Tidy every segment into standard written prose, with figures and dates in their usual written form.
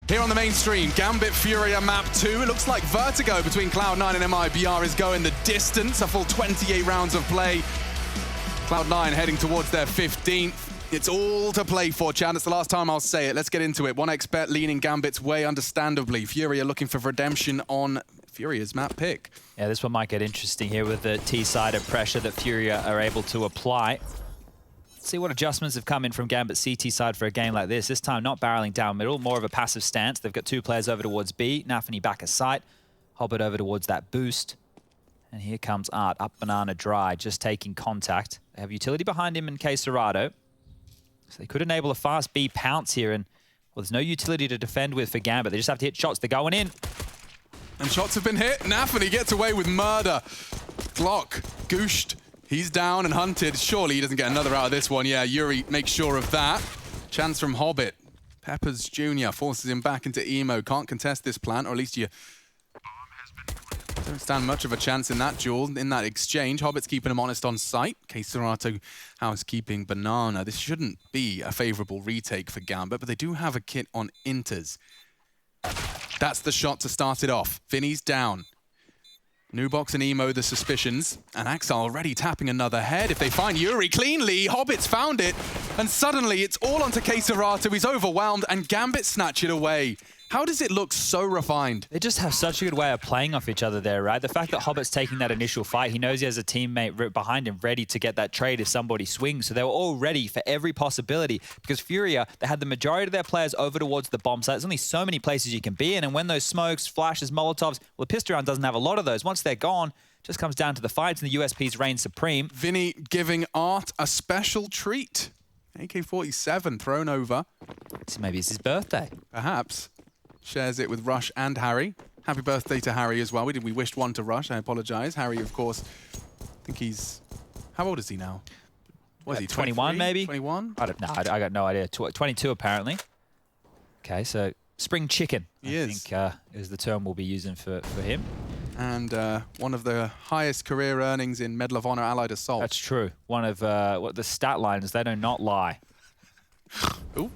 Here on the main stream, Gambit FURIA map 2. It looks like Vertigo between Cloud9 and MIBR is going the distance. A full 28 rounds of play. Cloud9 heading towards their 15th. It's all to play for, Chad. It's the last time I'll say it. Let's get into it. 1xBet leaning Gambit's way, understandably. FURIA looking for redemption on FURIA's map pick. Yeah, this one might get interesting here with the T-side of pressure that FURIA are able to apply. See what adjustments have come in from Gambit CT side for a game like this. This time not barreling down middle, more of a passive stance. They've got two players over towards B. Nafany back of sight. Hobbit over towards that boost. And here comes Art up banana dry, just taking contact. They have utility behind him in case Serrato. So they could enable a fast B pounce here, and well, there's no utility to defend with for Gambit. They just have to hit shots. They're going in. And shots have been hit. Nafany gets away with murder. Glock, gooshed. He's down and hunted. Surely he doesn't get another out of this one. Yeah, Yuri makes sure of that. Chance from Hobbit. Peppers Jr. forces him back into Emo. Can't contest this plant, or at least you don't stand much of a chance in that duel, in that exchange. Hobbit's keeping him honest on sight. Serrato housekeeping banana. This shouldn't be a favorable retake for Gambit, but they do have a kit on Inters. That's the shot to start it off. Vinny's down. Nubox and Emo the suspicions, and Axel already tapping another head. If they find Yuri cleanly, Hobbit's found it, and suddenly it's all onto Serrato. He's overwhelmed, and Gambit snatch it away. How does it look so refined? They just have such a good way of playing off each other there, right? The fact that Hobbit's taking that initial fight, he knows he has a teammate behind him ready to get that trade if somebody swings. So they were all ready for every possibility, because FURIA, they had the majority of their players over towards the bomb site. There's only so many places you can be in, and when those smokes, flashes, Molotovs, well, the pistol round doesn't have a lot of those. Once they're gone, it just comes down to the fights, and the USPs reign supreme. Vinny giving Art a special treat. AK-47 thrown over. So maybe it's his birthday. Perhaps. Shares it with Rush and Harry. Happy birthday to Harry as well. We wished one to Rush. I apologize. Harry, of course, I think he's... How old is he now? What is he, 21 maybe? 21? I don't know. I got no idea. 22 apparently. Okay, so spring chicken, I think is the term we'll be using for him. And one of the highest career earnings in Medal of Honor Allied Assault. That's true. One of what the stat lines, they do not lie. Ooh.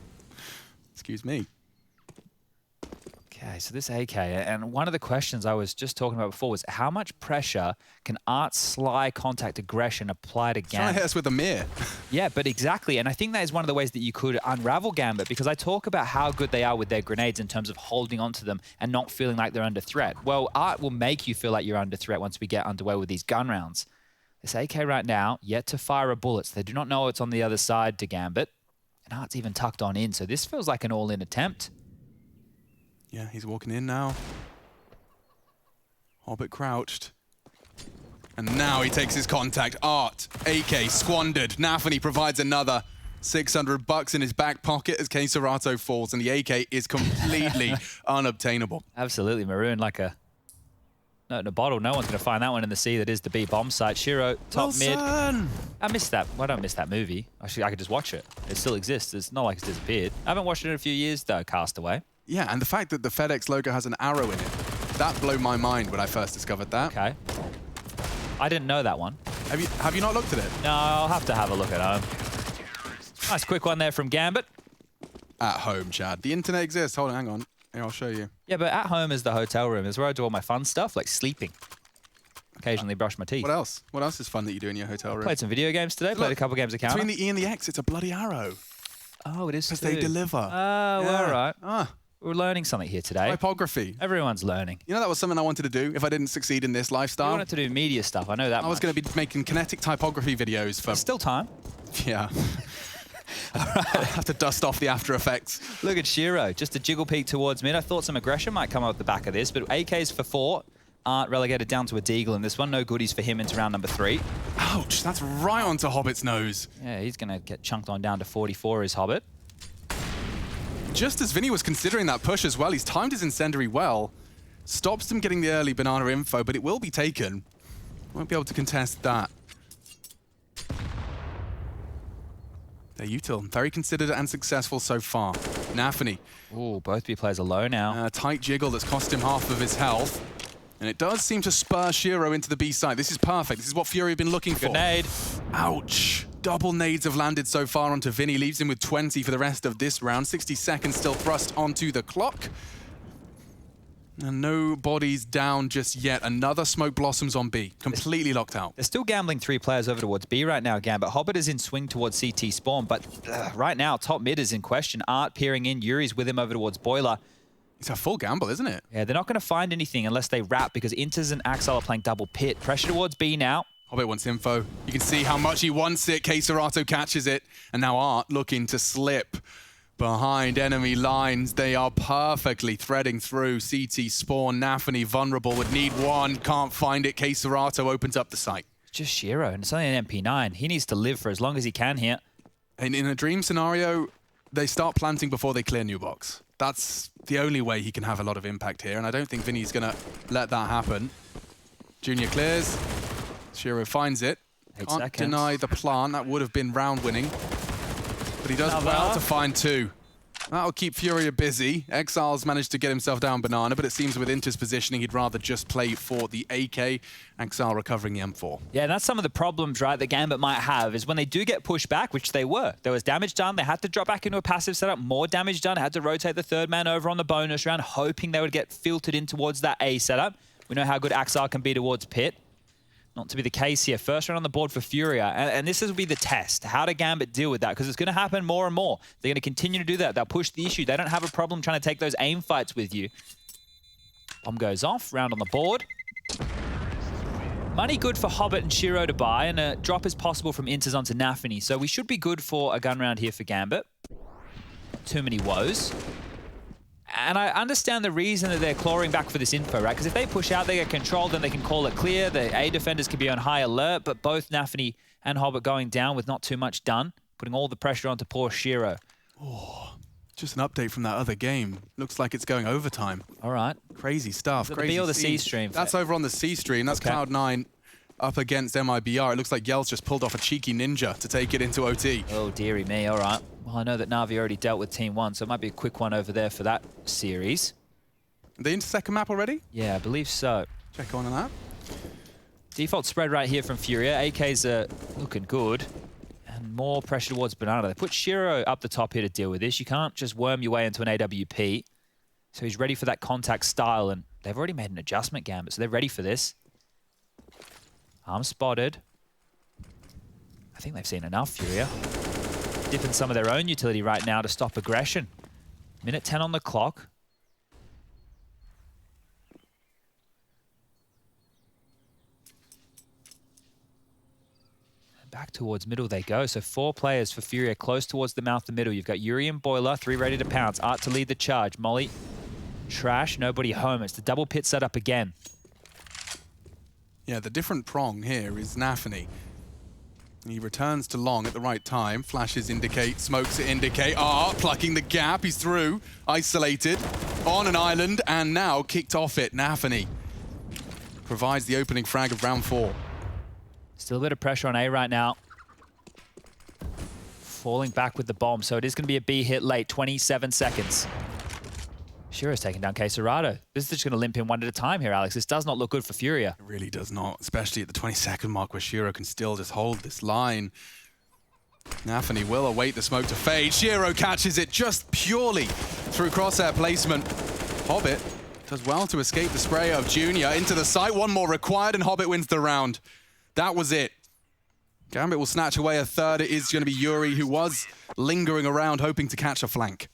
Excuse me. Okay, so this AK, and one of the questions I was just talking about before was how much pressure can Art's sly contact aggression apply to Gambit? Trying to hit us with a mirror. Yeah, but exactly, and I think that is one of the ways that you could unravel Gambit, because I talk about how good they are with their grenades in terms of holding onto them and not feeling like they're under threat. Well, Art will make you feel like you're under threat once we get underway with these gun rounds. This AK right now, yet to fire a bullet, so they do not know it's on the other side to Gambit, and Art's even tucked on in, so this feels like an all-in attempt. Yeah, he's walking in now. Hobbit crouched. And now he takes his contact. Art, AK, squandered. Nafany provides another $600 in his back pocket as Serrato falls, and the AK is completely unobtainable. Absolutely, maroon like a note in a bottle. No one's going to find that one in the sea. That is the B bomb site. Shiro, top mid. I missed that. Well, I don't miss that movie. Actually, I could just watch it. It still exists. It's not like it's disappeared. I haven't watched it in a few years, though, Castaway. Yeah, and the fact that the FedEx logo has an arrow in it, that blew my mind when I first discovered that. Okay. I didn't know that one. Have you not looked at it? No, I'll have to have a look at home. Nice quick one there from Gambit. At home, Chad. The internet exists. Hold on, hang on. Here, I'll show you. Yeah, but at home is the hotel room. It's where I do all my fun stuff, like sleeping. Occasionally brush my teeth. What else? What else is fun that you do in your hotel room? Played some video games today. Played a couple games of counter. Between the E and the X, it's a bloody arrow. Oh, it is too. Because they deliver. Oh, well, all right. Ah. We're learning something here today. Typography. Everyone's learning. You know, that was something I wanted to do if I didn't succeed in this lifestyle. You wanted to do media stuff, I know that I was going to be making kinetic typography videos for... There's still time. Yeah. All right. I have to dust off the After Effects. Look at Shiro, just a jiggle peek towards mid. I thought some aggression might come up the back of this, but AK's for 4. Art relegated down to a deagle in this one. No goodies for him into round number 3. Ouch, that's right onto Hobbit's nose. Yeah, he's going to get chunked on down to 44, is Hobbit. Just as Vinny was considering that push as well, he's timed his incendiary well. Stops him getting the early banana info, but it will be taken. Won't be able to contest that. Their util, very considered and successful so far. Nafany. Ooh, both B players are low now. A tight jiggle that's cost him half of his health. And it does seem to spur Shiro into the B side. This is perfect. This is what FURIA have been looking for. Grenade. Ouch. Double nades have landed so far onto Vinny, leaves him with 20 for the rest of this round. 60 seconds still thrust onto the clock. And no bodies down just yet. Another smoke blossoms on B, completely locked out. They're still gambling 3 players over towards B right now, Gambit. Hobbit is in swing towards CT spawn, but right now, top mid is in question. Art peering in, Yuri's with him over towards Boiler. It's a full gamble, isn't it? Yeah, they're not going to find anything unless they wrap, because Inters and Axel are playing double pit. Pressure towards B now. Hobbit wants info. You can see how much he wants it. Serato catches it. And now Art looking to slip behind enemy lines. They are perfectly threading through. CT spawn. Nafany vulnerable, would need one. Can't find it. Serato opens up the site. Just Shiro, and it's only an MP9. He needs to live for as long as he can here. And in a dream scenario, they start planting before they clear new box. That's the only way he can have a lot of impact here. And I don't think Vinny's going to let that happen. Junior clears. Shiro finds it. Can't deny the plant. That would have been round winning. But he does well to find 2. That'll keep FURIA busy. Exiles managed to get himself down Banana, but it seems with Inter's positioning, he'd rather just play for the AK. Exile recovering the M4. Yeah, that's some of the problems, right, that Gambit might have, is when they do get pushed back, which they were. There was damage done. They had to drop back into a passive setup. More damage done. Had to rotate the 3rd man over on the bonus round, hoping they would get filtered in towards that A setup. We know how good Exile can be towards pit. Not to be the case here. First round on the board for FURIA. And this will be the test. How do Gambit deal with that? Because it's going to happen more and more. They're going to continue to do that. They'll push the issue. They don't have a problem trying to take those aim fights with you. Bomb goes off. Round on the board. Money good for Hobbit and Shiro to buy. And a drop is possible from Inters onto Nafany. So we should be good for a gun round here for Gambit. Too many woes. And I understand the reason that they're clawing back for this info, right? Because if they push out, they get controlled, then they can call it clear. The A defenders can be on high alert, but both Nafany and Hobbit going down with not too much done, putting all the pressure onto poor Shiro. Oh, just an update from that other game. Looks like it's going overtime. All right. Crazy stuff. Is it the B or the C stream? That's over on the C stream. That's okay. Cloud9 up against MIBR. It looks like Yell's just pulled off a cheeky ninja to take it into OT. Oh, dearie me. All right. Well, I know that Na'Vi already dealt with Team 1, so it might be a quick one over there for that series. Are they into second map already? Yeah, I believe so. Check on that. Default spread right here from FURIA. AK's looking good. And more pressure towards Banana. They put Shiro up the top here to deal with this. You can't just worm your way into an AWP. So he's ready for that contact style, and they've already made an adjustment, Gambit, so they're ready for this. Arm spotted. I think they've seen enough, FURIA. Dipping some of their own utility right now to stop aggression. Minute 10 on the clock. Back towards middle they go. So 4 players for FURIA close towards the mouth of the middle. You've got Yuri and Boiler, 3 ready to pounce. Art to lead the charge. Molly, Trash, nobody home. It's the double pit setup again. Yeah, the different prong here is Nafany. He returns to long at the right time. Flashes indicate, smokes indicate. Art plucking the gap. He's through. Isolated on an island and now kicked off it. Nafany provides the opening frag of round 4. Still a bit of pressure on A right now. Falling back with the bomb, so it is going to be a B hit late. 27 seconds. Shiro's taking down Serato. This is just going to limp in one at a time here, Alex. This does not look good for FURIA. It really does not, especially at the 20-second mark where Shiro can still just hold this line. Nafany will await the smoke to fade. Shiro catches it just purely through crosshair placement. Hobbit does well to escape the spray of Junior into the site. One more required and Hobbit wins the round. That was it. Gambit will snatch away a third. It is going to be Yuri, who was lingering around hoping to catch a flank.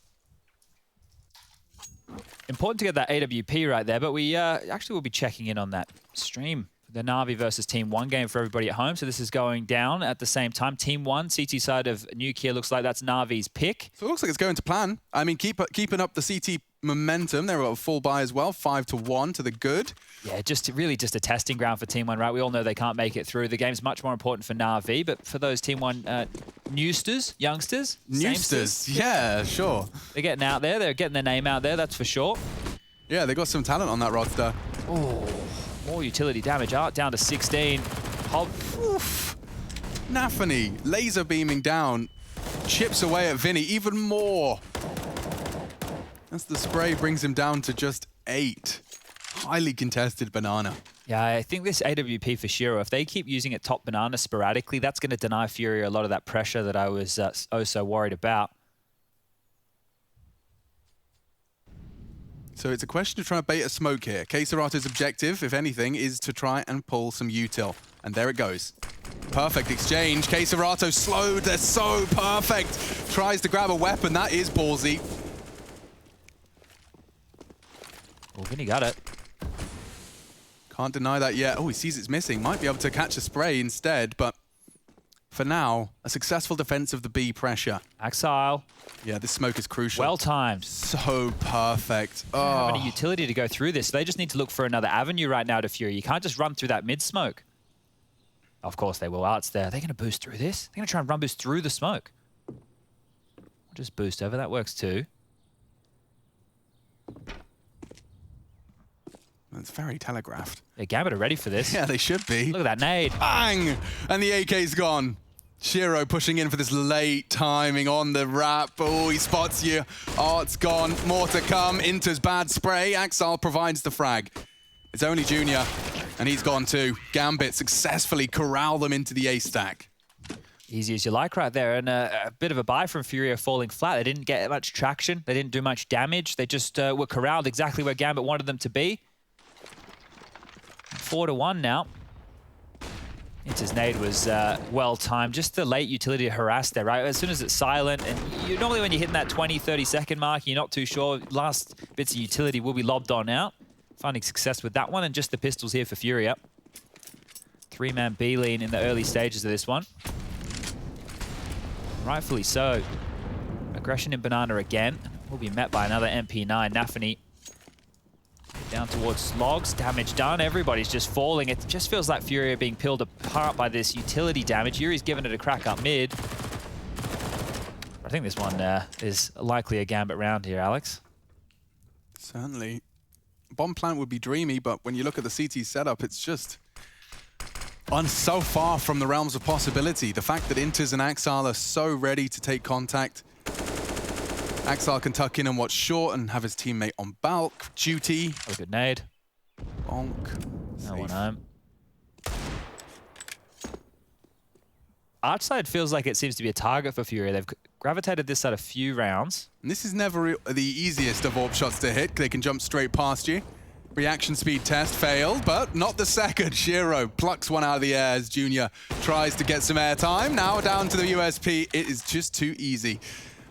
Important to get that AWP right there, but we actually will be checking in on that stream. The Na'Vi versus Team 1 game for everybody at home. So this is going down at the same time. Team 1, CT side of Nuclear, looks like that's Na'Vi's pick. So it looks like it's going to plan. I mean, keeping up the CT momentum. They were a full buy as well, 5-1 to the good. Yeah, really just a testing ground for Team 1, right? We all know they can't make it through. The game's much more important for Na'Vi, but for those Team 1 youngsters, yeah, sure. They're getting out there. They're getting their name out there, that's for sure. Yeah, they got some talent on that roster. Oh, more utility damage. Art down to 16. Nafany laser beaming down, chips away at Vinny even more. As the spray brings him down to just 8. Highly contested Banana. Yeah, I think this AWP for Shiro, if they keep using it top banana sporadically, that's going to deny FURIA a lot of that pressure that I was so worried about. So it's a question of trying to bait a smoke here. K-Serato's objective, if anything, is to try and pull some util. And there it goes. Perfect exchange. K-Serato slowed. They're so perfect. Tries to grab a weapon. That is ballsy. Well, Vinny got it. Can't deny that yet. Oh, he sees it's missing. Might be able to catch a spray instead, but for now, a successful defense of the B pressure. Exile. Yeah, this smoke is crucial. Well timed. So perfect. They don't have any utility to go through this. So they just need to look for another avenue right now to FURIA. You can't just run through that mid smoke. Of course they will. Art's there. They're going to boost through this. They're going to try and run boost through the smoke. Just boost over. That works too. It's very telegraphed. Yeah, Gambit are ready for this. Yeah, they should be. Look at that nade. Bang! And the AK's gone. Shiro pushing in for this late timing on the wrap. Oh, he spots you. Art's gone. More to come. Inter's bad spray. Axal provides the frag. It's only Junior, and he's gone too. Gambit successfully corral them into the A stack. Easy as you like right there. And a bit of a buy from FURIA falling flat. They didn't get much traction. They didn't do much damage. They just were corralled exactly where Gambit wanted them to be. 4-1 now. Inter's nade was well timed. Just the late utility to harass there, right? As soon as it's silent, and normally when you're hitting that 20, 30 second mark, you're not too sure. Last bits of utility will be lobbed on out. Finding success with that one, and just the pistols here for FURIA. 3-man B lean in the early stages of this one. Rightfully so. Aggression in Banana again. Will be met by another MP9. Nafany down towards Slogs. Damage done. Everybody's just falling. It just feels like FURIA being peeled apart by this utility damage. Yuri's given it a crack up mid. I think this one is likely a Gambit round here, Alex. Certainly. Bomb plant would be dreamy, but when you look at the CT setup, it's just so far from the realms of possibility. The fact that Inters and Axal are so ready to take contact. Axal can tuck in and watch short and have his teammate on bulk duty. Oh, good nade. Bonk. No one home. Archside feels like it seems to be a target for FURIA. They've gravitated this side a few rounds. And this is never the easiest of AWP shots to hit. They can jump straight past you. Reaction speed test failed, but not the second. Shiro plucks one out of the air as Junior tries to get some airtime. Now down to the USP. It is just too easy.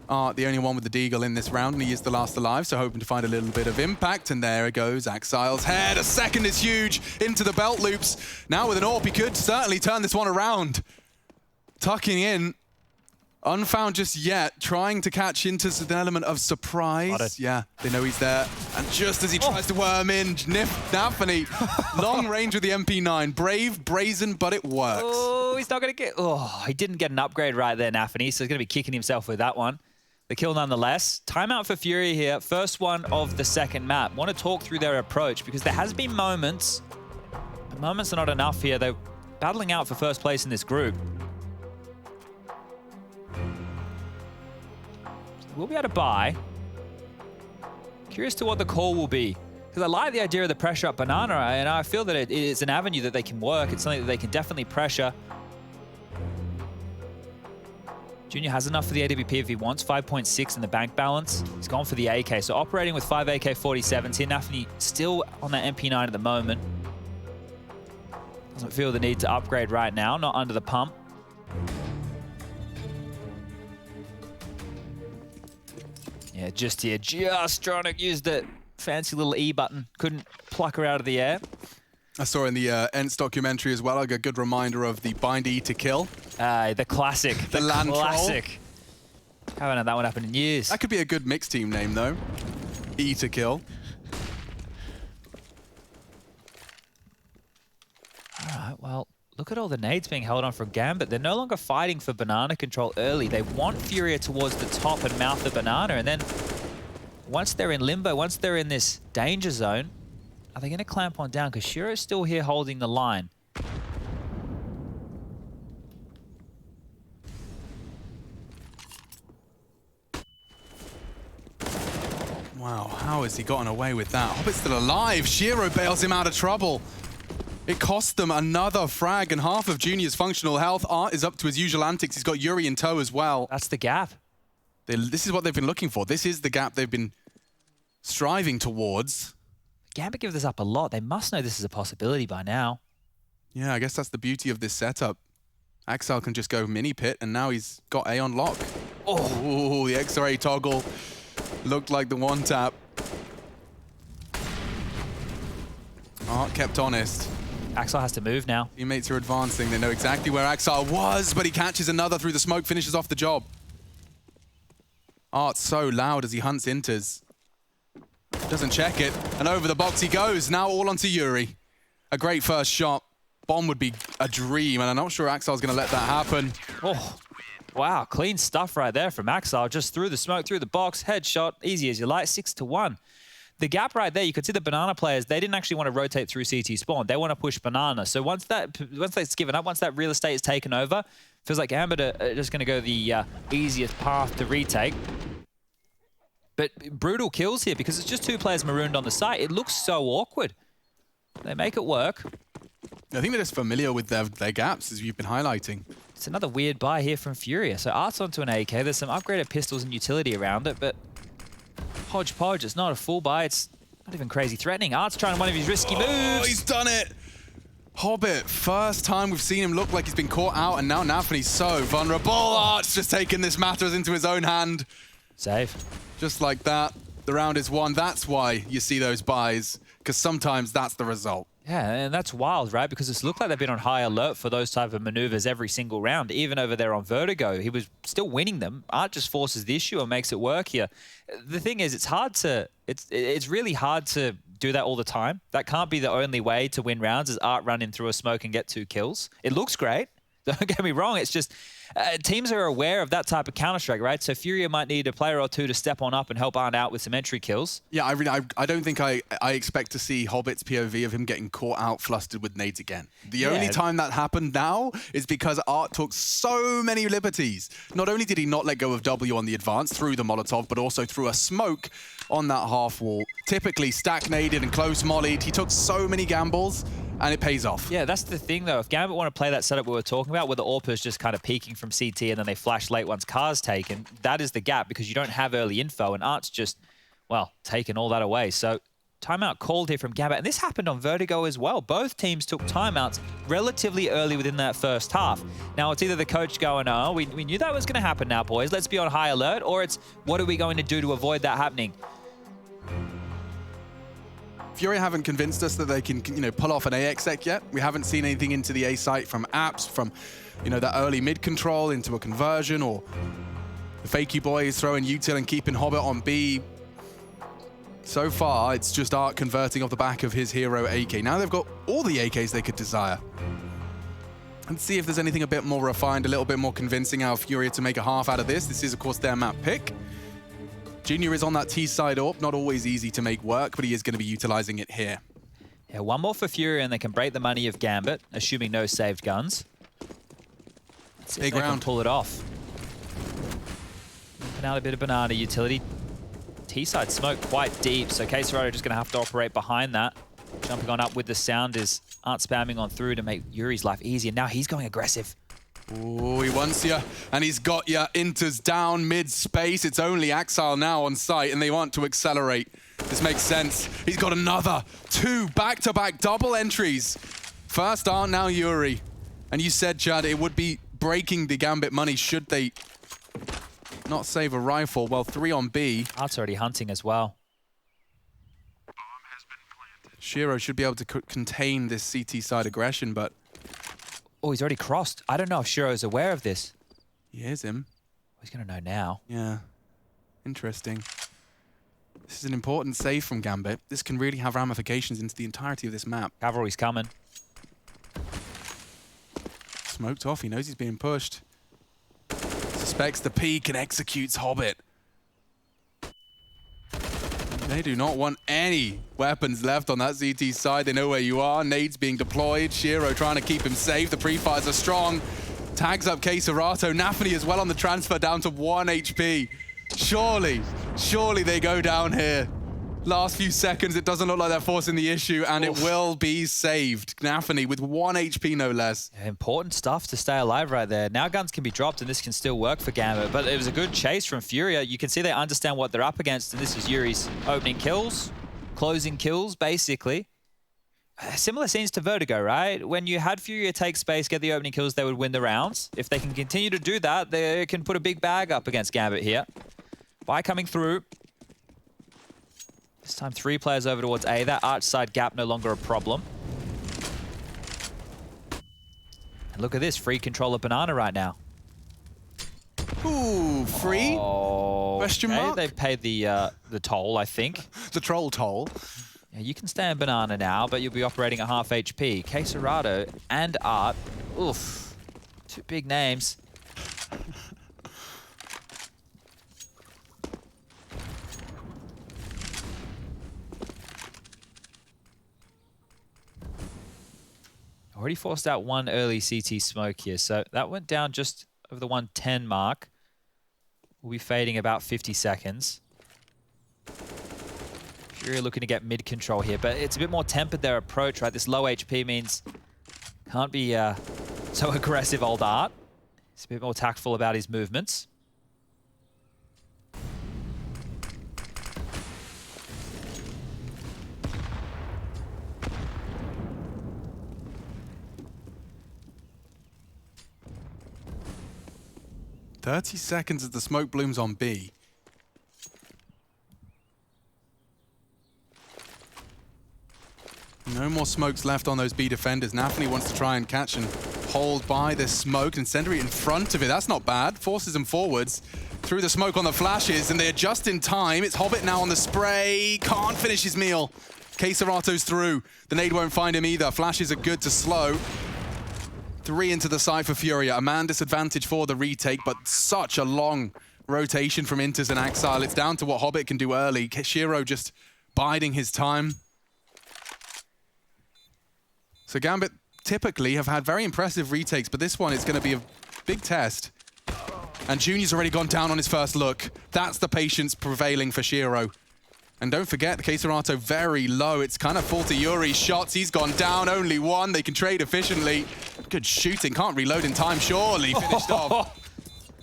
The only one with the deagle in this round, and he is the last alive, so hoping to find a little bit of impact. And there it goes, Axile's head. A second is huge into the belt loops. Now with an AWP, he could certainly turn this one around. Tucking in. Unfound just yet, trying to catch into an element of surprise. Yeah, they know he's there. And just as he tries to worm in, Nafany, long range with the MP9. Brave, brazen, but it works. Oh, he's not going to get... Oh, he didn't get an upgrade right there, Nafany, so he's going to be kicking himself with that one. The kill nonetheless. Timeout for FURIA here. First one of the second map. Want to talk through their approach, because there has been moments. But moments are not enough here. They're battling out for first place in this group. We'll be able to buy. Curious to what the call will be. Because I like the idea of the pressure up Banana, and I feel that it is an avenue that they can work. It's something that they can definitely pressure. Junior has enough for the AWP if he wants. 5.6 in the bank balance. He's gone for the AK. So operating with 5 AK-47s here. Nafany still on that MP9 at the moment. Doesn't feel the need to upgrade right now. Not under the pump. Yeah, just here, just trying to use the fancy little E button. Couldn't pluck her out of the air. I saw in the Ents documentary as well, I got a good reminder of the bind E to kill. The classic. The land classic. Haven't had that one happen in years. That could be a good mixed team name, though. E to kill. All right, well, look at all the nades being held on from Gambit. They're no longer fighting for Banana control early. They want FURIA towards the top and mouth of Banana. And then once they're in limbo, once they're in this danger zone, are they going to clamp on down? Because Shiro's still here holding the line. Wow, how has he gotten away with that? Hobbit's still alive. Shiro bails him out of trouble. It cost them another frag and half of Junior's functional health. Art is up to his usual antics. He's got Yuri in tow as well. That's the gap. This is what they've been looking for. This is the gap they've been striving towards. Gambit give this up a lot. They must know this is a possibility by now. Yeah, I guess that's the beauty of this setup. Axel can just go mini pit, and now he's got A on lock. Oh, the X-ray toggle looked like the one tap. Art kept honest. Axel has to move now. Teammates are advancing. They know exactly where Axel was, but he catches another through the smoke, finishes off the job. Art's so loud as he hunts Inters. Doesn't check it, and over the box he goes. Now all onto Yuri. A great first shot. Bomb would be a dream, and I'm not sure Axel's going to let that happen. Oh, wow. Clean stuff right there from Axel. Just through the smoke, through the box, headshot, easy as you like, 6-1. The gap right there, you could see the Banana players, they didn't actually want to rotate through CT spawn. They want to push Banana. So once that's given up, once that real estate is taken over, feels like Gambit are just going to go the easiest path to retake. But brutal kills here because it's just 2 players marooned on the site. It looks so awkward. They make it work. I think they're just familiar with their gaps, as you've been highlighting. It's another weird buy here from FURIA. So Art's onto an AK. There's some upgraded pistols and utility around it, but hodgepodge. It's not a full buy. It's not even crazy threatening. Art's trying one of his risky moves. Oh, he's done it! Hobbit, first time we've seen him look like he's been caught out, and now Nafany's so vulnerable. Art's just taking this matters into his own hand. Save. Just like that, the round is won. That's why you see those buys, because sometimes that's the result. Yeah, and that's wild, right? Because it's looked like they've been on high alert for those type of maneuvers every single round. Even over there on Vertigo, he was still winning them. Art just forces the issue and makes it work here. The thing is, it's really hard to do that all the time. That can't be the only way to win rounds, is Art run in through a smoke and get 2 kills. It looks great. Don't get me wrong. It's just teams are aware of that type of Counter-Strike, right? So FURIA might need a player or 2 to step on up and help Art out with some entry kills. Yeah, I don't think I expect to see Hobbit's POV of him getting caught out flustered with nades again. The only time that happened now is because Art took so many liberties. Not only did he not let go of W on the advance through the Molotov, but also through a smoke on that half wall. Typically stack naded and close mollied. He took so many gambles, and it pays off. Yeah, that's the thing, though. If Gambit want to play that setup we were talking about, where the AWP's just kind of peeking from CT and then they flash late once car's taken, that is the gap because you don't have early info, and Art's just, well, taken all that away. So timeout called here from Gambit, and this happened on Vertigo as well. Both teams took timeouts relatively early within that first half. Now, it's either the coach going, oh, we knew that was going to happen now, boys. Let's be on high alert, or it's, what are we going to do to avoid that happening? FURIA haven't convinced us that they can, pull off an A exec yet. We haven't seen anything into the A site from apps, from, that early mid control into a conversion, or the fakey boy is throwing util and keeping Hobbit on B. So far, it's just Art converting off the back of his hero AK. Now they've got all the AKs they could desire. Let's see if there's anything a bit more refined, a little bit more convincing out of FURIA to make a half out of this. This is, of course, their map pick. Junior is on that T side up, not always easy to make work, but he is going to be utilizing it here. Yeah, 1 more for FURIA and they can break the money of Gambit, assuming no saved guns. Let's see if they can pull it off. Put out a bit of Banana utility. T-side smoke quite deep, so Caserado just going to have to operate behind that. Jumping on up with the sound is Art spamming on through to make Yuri's life easier. Now he's going aggressive. Oh, he wants you, and he's got you. Inters down mid-space. It's only Axel now on site, and they want to accelerate. This makes sense. He's got another 2 back-to-back double entries. First Art, now Yuri. And you said, Chad, it would be breaking the Gambit money should they not save a rifle. Well, 3 on B. Art's already hunting as well. Shiro should be able to contain this CT side aggression, but... Oh, he's already crossed. I don't know if Shiro's aware of this. He hears him. He's going to know now. Yeah. Interesting. This is an important save from Gambit. This can really have ramifications into the entirety of this map. Cavalry's coming. Smoked off. He knows he's being pushed. Suspects the peek and executes Hobbit. They do not want any weapons left on that CT side. They know where you are. Nades being deployed. Shiro trying to keep him safe. The pre-fires are strong. Tags up Caserado. Nafany as well on the transfer down to 1 HP. Surely they go down here. Last few seconds, it doesn't look like they're forcing the issue, and it will be saved. Nafany with 1 HP, no less. Yeah, important stuff to stay alive right there. Now guns can be dropped, and this can still work for Gambit, but it was a good chase from FURIA. You can see they understand what they're up against, and this is Yuri's opening kills, closing kills, basically. Similar scenes to Vertigo, right? When you had FURIA take space, get the opening kills, they would win the rounds. If they can continue to do that, they can put a big bag up against Gambit here. By coming through. This time 3 players over towards A. That arch side gap no longer a problem. And look at this, free control of Banana right now. Ooh, free? Oh, question mark? They've paid the toll, I think. The troll toll. Yeah, you can stay in Banana now, but you'll be operating at half HP. Queserado and Art. Oof. 2 big names. Already forced out 1 early CT smoke here, so that went down just over the 110 mark. We'll be fading about 50 seconds. FURIA looking to get mid control here, but it's a bit more tempered their approach, right? This low HP means can't be so aggressive, old Art. He's a bit more tactful about his movements. "30 seconds as the smoke blooms on B." No more smokes left on those B defenders. Nafany wants to try and catch and hold by this smoke. Incendiary in front of it. That's not bad. Forces them forwards through the smoke on the flashes, and they adjust in time. It's Hobbit now on the spray. Can't finish his meal. Queserato's through. The nade won't find him either. Flashes are good to slow. 3 into the side for FURIA. A man disadvantage for the retake, but such a long rotation from Inters and Axile. It's down to what Hobbit can do early. Shiro just biding his time. So Gambit typically have had very impressive retakes, but this one is going to be a big test. And Junior's already gone down on his first look. That's the patience prevailing for Shiro. And don't forget, the Queserato very low. It's kind of full to Yuri's shots. He's gone down, only 1. They can trade efficiently. Good shooting, can't reload in time, surely. Finished off.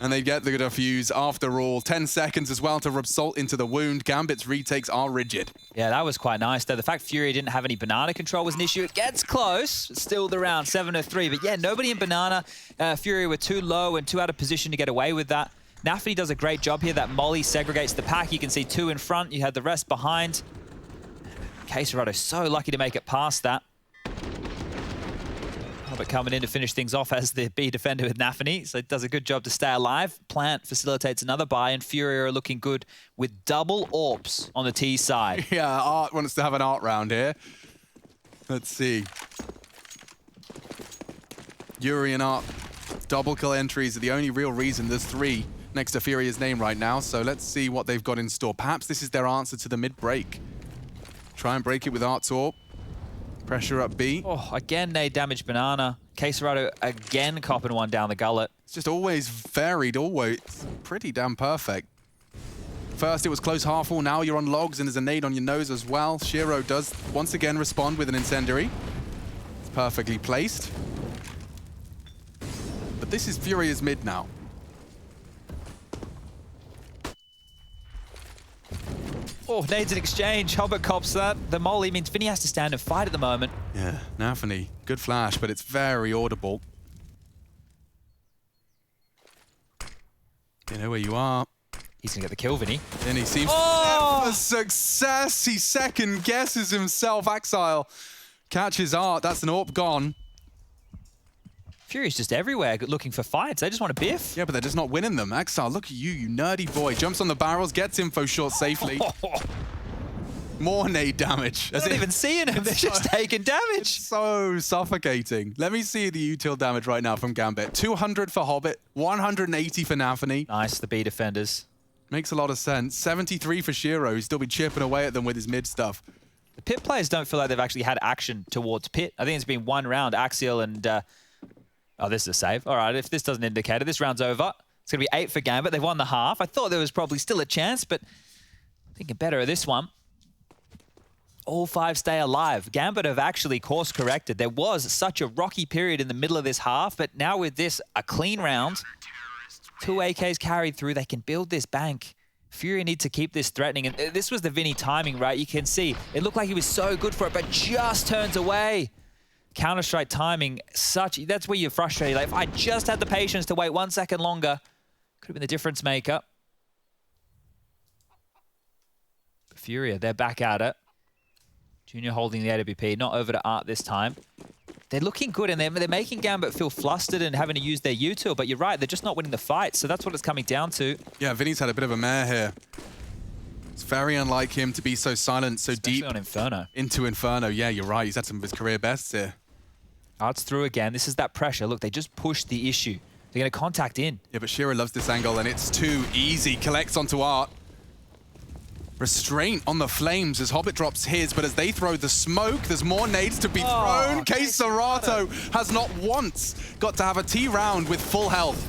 And they get the defuse after all. 10 seconds as well to rub salt into the wound. Gambit's retakes are rigid. Yeah, that was quite nice, though. The fact FURIA didn't have any Banana control was an issue. It gets close. It's still the round, 7-3. But yeah, nobody in Banana. FURIA were too low and too out of position to get away with that. Nafany does a great job here. That molly segregates the pack. You can see 2 in front. You had the rest behind. Queserado so lucky to make it past that. But coming in to finish things off as the B defender with Nafany, so it does a good job to stay alive. Plant facilitates another buy, and FURIA are looking good with double AWPs on the T side. Yeah, Art wants to have an Art round here. Let's see. Yuri and Art, double kill entries are the only real reason there's 3 next to FURIA's name right now, so let's see what they've got in store. Perhaps this is their answer to the mid-break. Try and break it with Art's AWP. Pressure up B. Oh, again, nade damage Banana. Queserado again copping 1 down the gullet. It's just always varied, always pretty damn perfect. First it was close half wall, now you're on logs and there's a nade on your nose as well. Shiro does once again respond with an incendiary. It's perfectly placed. But this is FURIA's mid now. Oh, nades in exchange. Hobbit cops that. The molly means Vinny has to stand and fight at the moment. Yeah, Nafany, good flash, but it's very audible. You know where you are. He's going to get the kill, Vinny. Then he seems for success. He second guesses himself. Axile catches Art. That's an AWP gone. FURIA's just everywhere looking for fights. They just want to biff. Yeah, but they're just not winning them. Axile, look at you, you nerdy boy. Jumps on the barrels, gets info short safely. More nade damage. They're not even seeing him. They're just taking damage. So suffocating. Let me see the util damage right now from Gambit. 200 for Hobbit, 180 for Nafany. Nice, the B defenders. Makes a lot of sense. 73 for Shiro. He's still be chipping away at them with his mid stuff. The Pit players don't feel like they've actually had action towards Pit. I think it's been 1 round. Axial and... oh, this is a save. All right, if this doesn't indicate it, this round's over. It's going to be 8 for Gambit. They've won the half. I thought there was probably still a chance, but thinking better of this one. all 5 stay alive. Gambit have actually course corrected. There was such a rocky period in the middle of this half, but now with this, a clean round, 2 AKs carried through, they can build this bank. FURIA need to keep this threatening, and this was the Vinny timing, right? You can see, it looked like he was so good for it, but just turns away. Counter-Strike timing, that's where you're frustrated. Like, if I just had the patience to wait 1 second longer, could have been the difference maker. But FURIA, they're back at it. Junior holding the AWP, not over to Art this time. They're looking good, and they're making Gambit feel flustered and having to use their util, but you're right, they're just not winning the fight, so that's what it's coming down to. Yeah, Vinny's had a bit of a mare here. It's very unlike him to be so silent, so Especially deep on Inferno. into Inferno. Yeah, you're right, he's had some of his career bests here. Art's through again. This is that pressure. Look, they just pushed the issue. They're going to contact in. Yeah, but Shira loves this angle, and it's too easy. Collects onto Art. Restraint on the flames as Hobbit drops his, but as they throw the smoke, there's more nades to be thrown. Serato has not once got to have a T round with full health.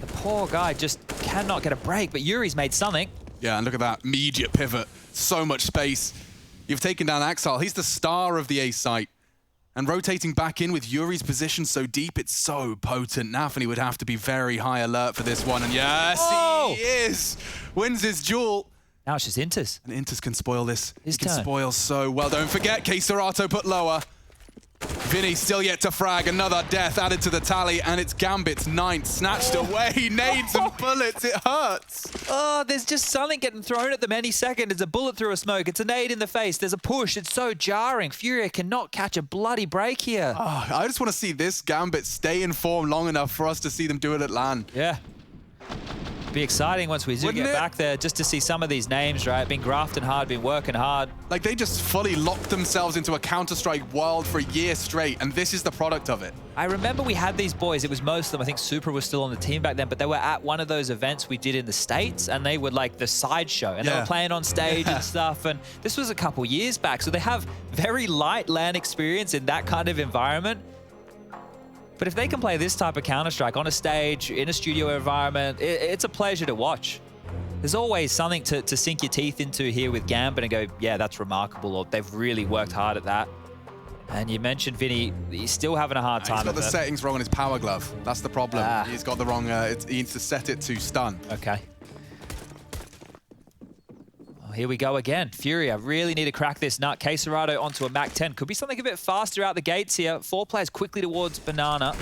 The poor guy just cannot get a break, but Yuri's made something. Yeah, and look at that immediate pivot. So much space. You've taken down Axel. He's the star of the A site. And rotating back in with Yuri's position so deep, it's so potent. Nafany would have to be very high alert for this one. And yes, he is. Wins his duel. Now it's just Inters. And Inters can spoil this. His he can turn. spoil so well. Don't forget, Serato put lower. Vinny still yet to frag. Another death added to the tally, and it's Gambit's 9th. Snatched away. Nades and bullets. It hurts. Oh, there's just something getting thrown at them any second. It's a bullet through a smoke. It's a nade in the face. There's a push. It's so jarring. FURIA cannot catch a bloody break here. Oh, I just want to see this Gambit stay in form long enough for us to see them do it at LAN. Yeah. Be exciting once we do Wouldn't get it? back there, just to see some of these names, right? Been grafting hard, been working hard. Like, they just fully locked themselves into a Counter-Strike world for a year straight, and this is the product of it. I remember we had these boys, it was most of them, I think Supra was still on the team back then, but they were at one of those events we did in the States, and they were like the sideshow, and they were playing on stage and stuff, and this was a couple years back, so they have very light LAN experience in that kind of environment. But if they can play this type of Counter-Strike on a stage, in a studio environment, it's a pleasure to watch. There's always something to sink your teeth into here with Gambit and go, yeah, that's remarkable, or they've really worked hard at that. And you mentioned Vinny, he's still having a hard time He's got the with it. settings wrong on his power glove. That's the problem. He's got the wrong, he needs to set it to stun. Okay. Well, here we go again. FURIA really need to crack this nut. Serato onto a MAC-10. Could be something a bit faster out the gates here. 4 players quickly towards Banana.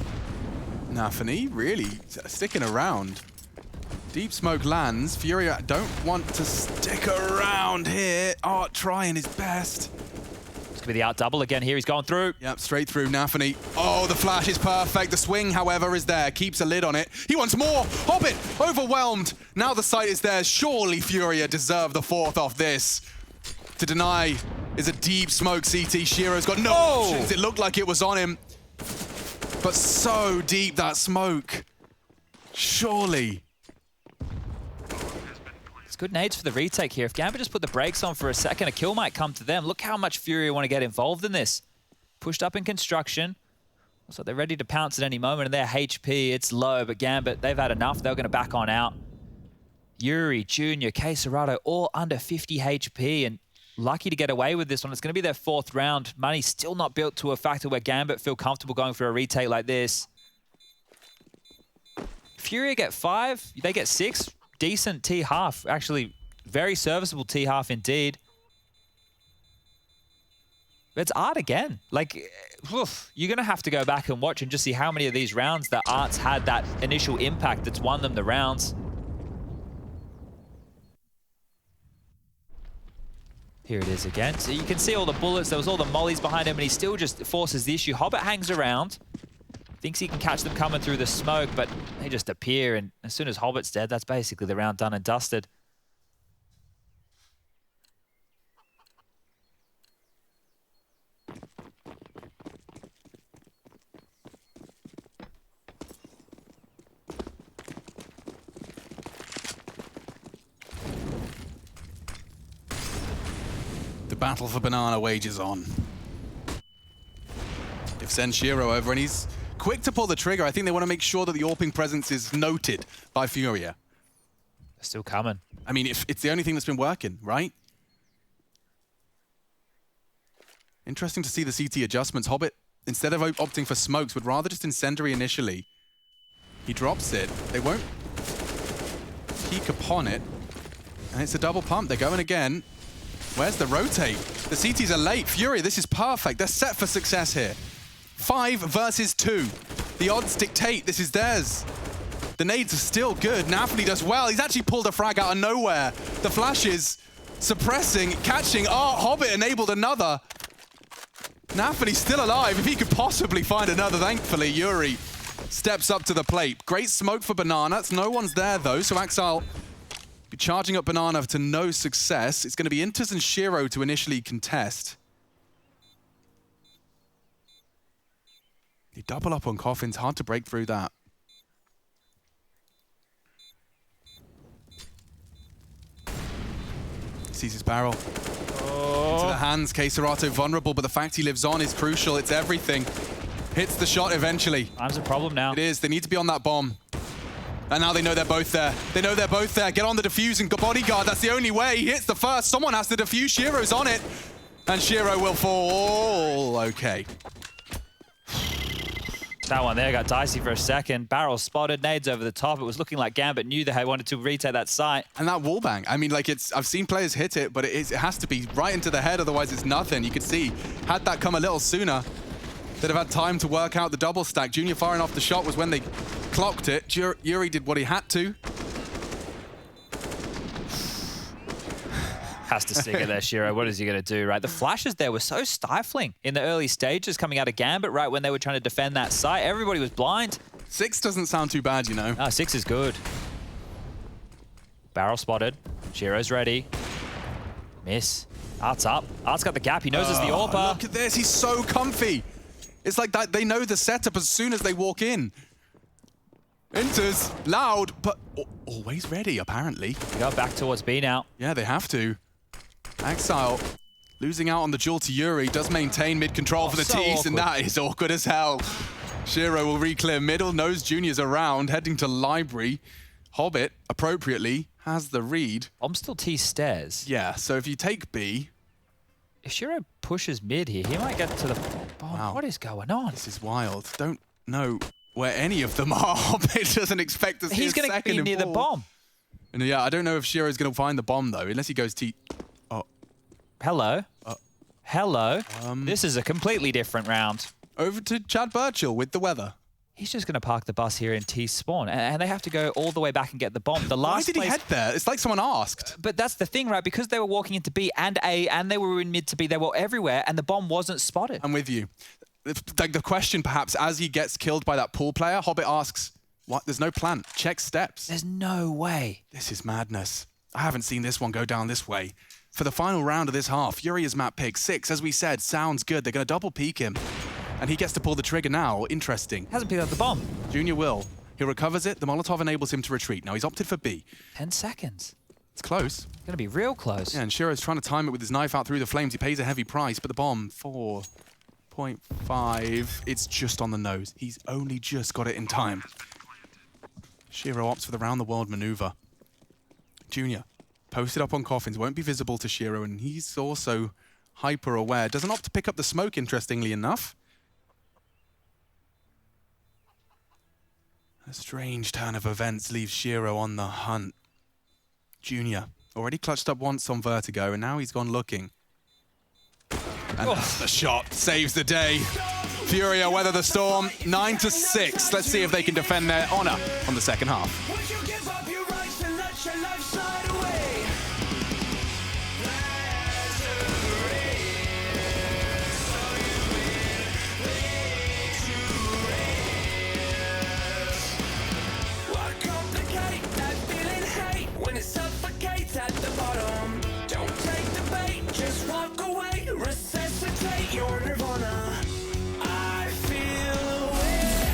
Nafany really sticking around. Deep smoke lands. FURIA don't want to stick around here. Art trying his best. It's going to be the out double again here. He's gone through. Yep, straight through Nafany. Oh, the flash is perfect. The swing, however, is there. Keeps a lid on it. He wants more. Hobbit, overwhelmed. Now the sight is there. Surely FURIA deserve the 4th off this. To deny is a deep smoke CT. Shiro's got no options. It looked like it was on him. But so deep, that smoke. Surely. Good nades for the retake here. If Gambit just put the brakes on for a second, a kill might come to them. Look how much FURIA want to get involved in this. Pushed up in construction. So they're ready to pounce at any moment, and their HP, it's low, but Gambit, they've had enough. They're going to back on out. Yuri, Junior, Serato, all under 50 HP, and lucky to get away with this one. It's going to be their 4th round. Money still not built to a factor where Gambit feel comfortable going for a retake like this. FURIA get 5, they get 6. Decent T-half, actually very serviceable T-half indeed. But it's Art again. Like, oof, you're going to have to go back and watch and just see how many of these rounds that Art's had that initial impact that's won them the rounds. Here it is again. So you can see all the bullets, there was all the mollies behind him, and he still just forces the issue. Hobbit hangs around. Thinks he can catch them coming through the smoke, but they just appear, and as soon as Hobbit's dead, that's basically the round done and dusted. The battle for Banana wages on. They've sent Shiro over, and he's quick to pull the trigger. I think they want to make sure that the AWPing presence is noted by FURIA. They're still coming. I mean, if it's the only thing that's been working, right? Interesting to see the CT adjustments. Hobbit, instead of opting for smokes, would rather just incendiary initially. He drops it. They won't peek upon it. And it's a double pump. They're going again. Where's the rotate? The CTs are late. FURIA, this is perfect. They're set for success here. 5 versus 2. The odds dictate this is theirs. The nades are still good. Napoli does well. He's actually pulled a frag out of nowhere. The flash is suppressing, catching. Oh, Hobbit enabled another. Napoli still alive. If he could possibly find another, thankfully, Yuri steps up to the plate. Great smoke for Banana. No one's there, though, so Axile be charging up Banana to no success. It's going to be Inters and Shiro to initially contest. They double up on Coffins. Hard to break through that. Sees his barrel. Into the hands. Queserato vulnerable, but the fact he lives on is crucial. It's everything. Hits the shot eventually. Time's a problem now. It is. They need to be on that bomb. And now they know they're both there. They know they're both there. Get on the defuse and bodyguard. That's the only way. He hits the first. Someone has to defuse. Shiro's on it. And Shiro will fall. Okay. That one there got dicey for a second. Barrel spotted, nades over the top. It was looking like Gambit knew they wanted to retake that site. And that wallbang, I mean, like, I've seen players hit it, but it has to be right into the head, otherwise it's nothing. You could see, had that come a little sooner, they'd have had time to work out the double stack. Junior firing off the shot was when they clocked it. Yuri did what he had to. Has to stick it there, Shiro. What is he going to do, right? The flashes there were so stifling in the early stages coming out of Gambit, right, when they were trying to defend that site. Everybody was blind. 6 doesn't sound too bad, you know. No, 6 is good. Barrel spotted. Shiro's ready. Miss. Art's up. Art's got the gap. He knows it's the AWPer. Look at this. He's so comfy. It's like that. They know the setup as soon as they walk in. Enters. Loud, but always ready, apparently. They go back towards B now. Yeah, they have to. Axile losing out on the duel to Yuri, does maintain mid-control for the T's, and that is awkward as hell. Shiro will re-clear middle, knows Junior's around, heading to library. Hobbit, appropriately, has the read. I'm still T stairs. Yeah, so if you take B... If Shiro pushes mid here, he might get to the bomb. Wow. What is going on? This is wild. Don't know where any of them are. Hobbit doesn't expect to see He's going to be near the bomb. And yeah, I don't know if Shiro's going to find the bomb, though, unless he goes T... Hello. Hello. This is a completely different round. Over to Chad Burchill with the weather. He's just going to park the bus here in T spawn, and they have to go all the way back and get the bomb. The last Why did he head there? It's like someone asked. But that's the thing, right? Because they were walking into B and A, and they were in mid to B, they were everywhere, and the bomb wasn't spotted. I'm with you. Like the question, perhaps, as he gets killed by that pool player, Hobbit asks, "What? There's no plan. Check steps." There's no way. This is madness. I haven't seen this one go down this way. For the final round of this half, Yuri is map pick. 6, as we said, sounds good. They're going to double peek him. And he gets to pull the trigger now. Interesting. Hasn't picked up the bomb. Junior will. He recovers it. The Molotov enables him to retreat. Now he's opted for B. 10 seconds. It's close. It's going to be real close. Yeah, and Shiro's trying to time it with his knife out through the flames. He pays a heavy price, but the bomb, 4.5. It's just on the nose. He's only just got it in time. Shiro opts for the round-the-world maneuver. Junior. Posted up on Coffins, won't be visible to Shiro, and he's also hyper-aware. Doesn't opt to pick up the smoke, interestingly enough. A strange turn of events leaves Shiro on the hunt. Junior, already clutched up once on Vertigo, and now he's gone looking. And that's the shot, saves the day. FURIA weather the storm, 9-6. Let's see if they can defend their honor on the second half. At the bottom, don't take the bait, just walk away, resuscitate your nirvana. I feel it.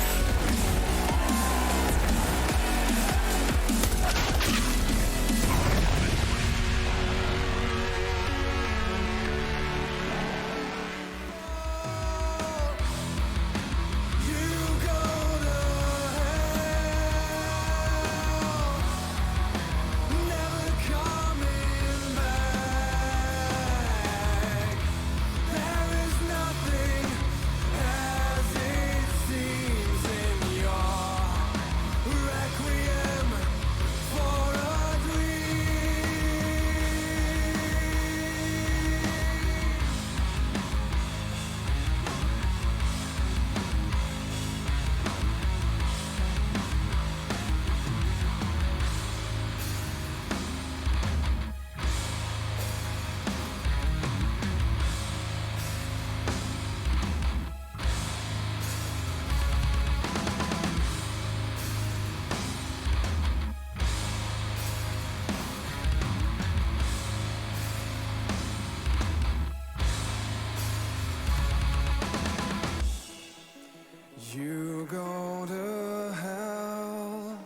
You go to hell,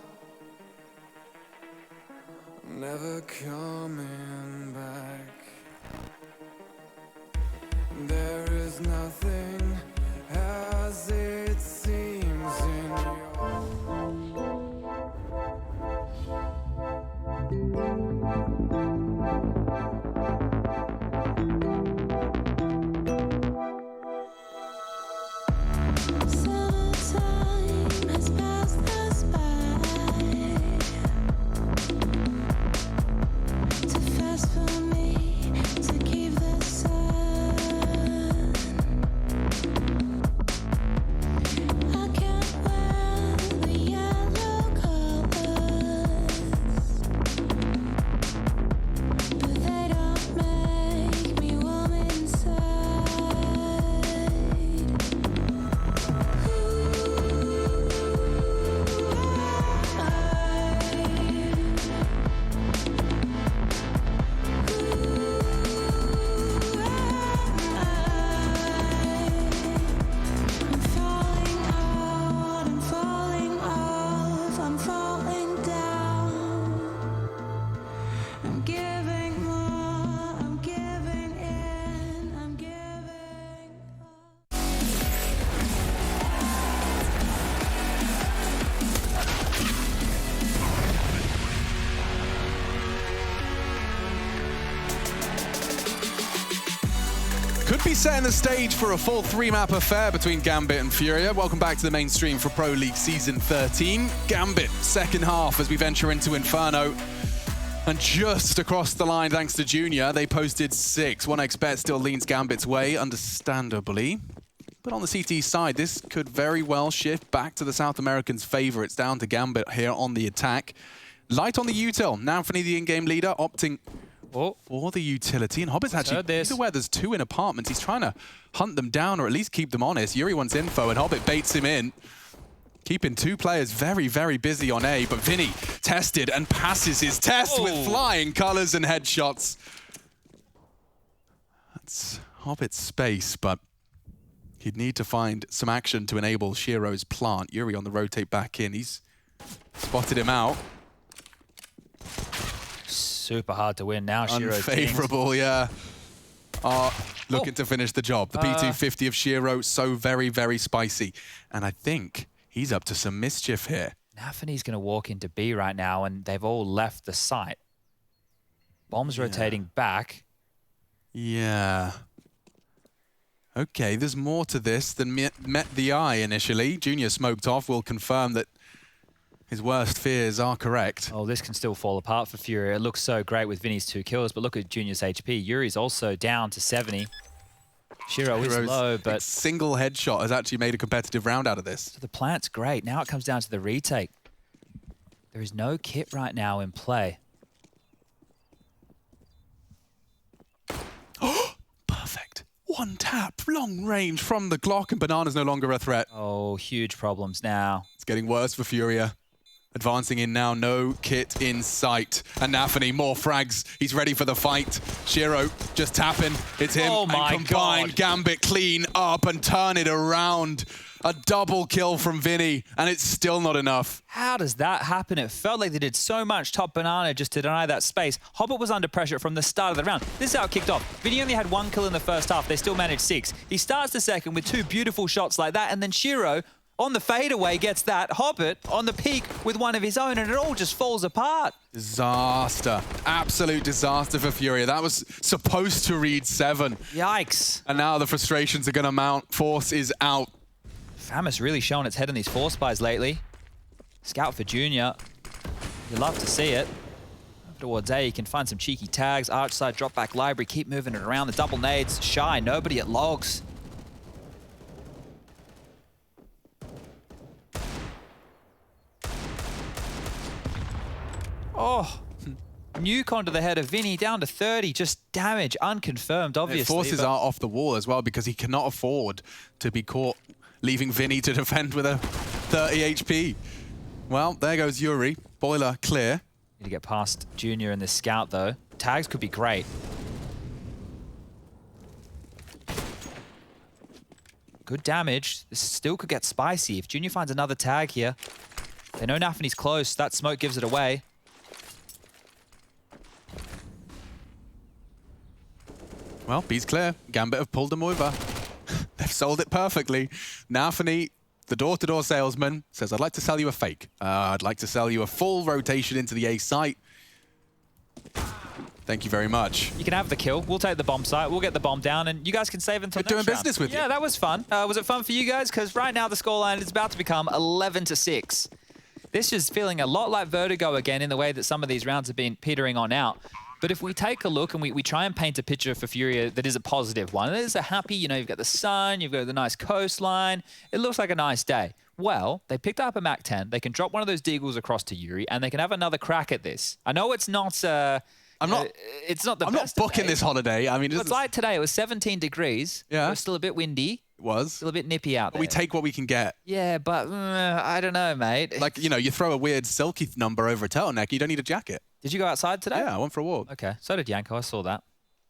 never coming back. There is nothing as it seems in your Summertime has passed us by, too fast for me to keep the sun. I can't wear the yellow colors, but they don't make me warm inside. I'm falling down. I'm giving more, I'm giving in, I'm giving up. Could be setting the stage for a full 3-map affair between Gambit and FURIA. Welcome back to the main stream for Pro League Season 13. Gambit, second half as we venture into Inferno. And just across the line, thanks to Junior, they posted 6. 1xBet still leans Gambit's way, understandably. But on the CT side, this could very well shift back to the South Americans' favor. It's down to Gambit here on the attack. Light on the util. Nanfany, the in-game leader, opting for the utility. And Hobbit's actually, either where there's 2 in apartments, he's trying to hunt them down or at least keep them honest. Yuri wants info and Hobbit baits him in. Keeping 2 players very, very busy on A, but Vinny tested and passes his test with flying colors and headshots. That's Hobbit's space, but he'd need to find some action to enable Shiro's plant. Yuri on the rotate back in. He's spotted him out. Super hard to win now, Shiro's Unfavorable, yeah. Looking to finish the job. The P250 of Shiro, so very, very spicy. And I think he's up to some mischief here. Nanfany's going to walk into B right now, and they've all left the site. Bomb's rotating back. Yeah. Okay, there's more to this than met the eye initially. Junior smoked off. We'll confirm that his worst fears are correct. Oh, this can still fall apart for FURIA. It looks so great with Vinny's 2 kills, but look at Junior's HP. Yuri's also down to 70. Shiro is low, but single headshot has actually made a competitive round out of this. So the plant's great. Now it comes down to the retake. There is no kit right now in play. Perfect. One tap, long range from the Glock, and Banana's no longer a threat. Oh, huge problems now. It's getting worse for FURIA. Advancing in now, no kit in sight. And Nanfany, more frags. He's ready for the fight. Shiro just tapping. It's him. Oh my and combined, God. Gambit clean up and turn it around. A double kill from Vinny, and it's still not enough. How does that happen? It felt like they did so much top Banana just to deny that space. Hobbit was under pressure from the start of the round. This is how it kicked off. Vinny only had 1 kill in the first half. They still managed 6. He starts the second with 2 beautiful shots like that, and then Shiro on the fadeaway gets that. Hobbit on the peak with 1 of his own, and it all just falls apart. Disaster. Absolute disaster for FURIA. That was supposed to read 7. Yikes. And now the frustrations are going to mount. Force is out. Famis really showing its head in these 4 spies lately. Scout for Junior. You love to see it. Over towards A, you can find some cheeky tags. Arch side, drop back library, keep moving it around. The double nades, shy, nobody at logs. Oh, nuke onto the head of Vinny, down to 30, just damage, unconfirmed, obviously. Forces are off the wall as well because he cannot afford to be caught leaving Vinny to defend with a 30 HP. Well, there goes Yuri. Boiler clear. Need to get past Junior and this scout, though. Tags could be great. Good damage. This still could get spicy. If Junior finds another tag here, they know Nafany's close. That smoke gives it away. Well, B's clear. Gambit have pulled them over. They've sold it perfectly. Nafany, the door-to-door salesman, says, I'd like to sell you a fake. I'd like to sell you a full rotation into the A site. Thank you very much. You can have the kill. We'll take the bomb site. We'll get the bomb down, and you guys can save until We're doing next round. business with you. Yeah, that was fun. Was it fun for you guys? Because right now the scoreline is about to become 11-6. This is feeling a lot like Vertigo again in the way that some of these rounds have been petering on out. But if we take a look and we try and paint a picture for Furia that is a positive one, it is a happy, you know, you've got the sun, you've got the nice coastline, it looks like a nice day. Well, they picked up a Mac 10, they can drop one of those deagles across to Yuri, and they can have another crack at this. I know it's not... it's not the I'm best not booking of this holiday. I mean, it's like today. It was 17 degrees. Yeah. It was still a bit windy. It was. Still a bit nippy out there. We take what we can get. Yeah, but I don't know, mate. Like, you know, you throw a weird silky number over a turtleneck, you don't need a jacket. Did you go outside today? Yeah, I went for a walk. Okay, so did Yanko. I saw that.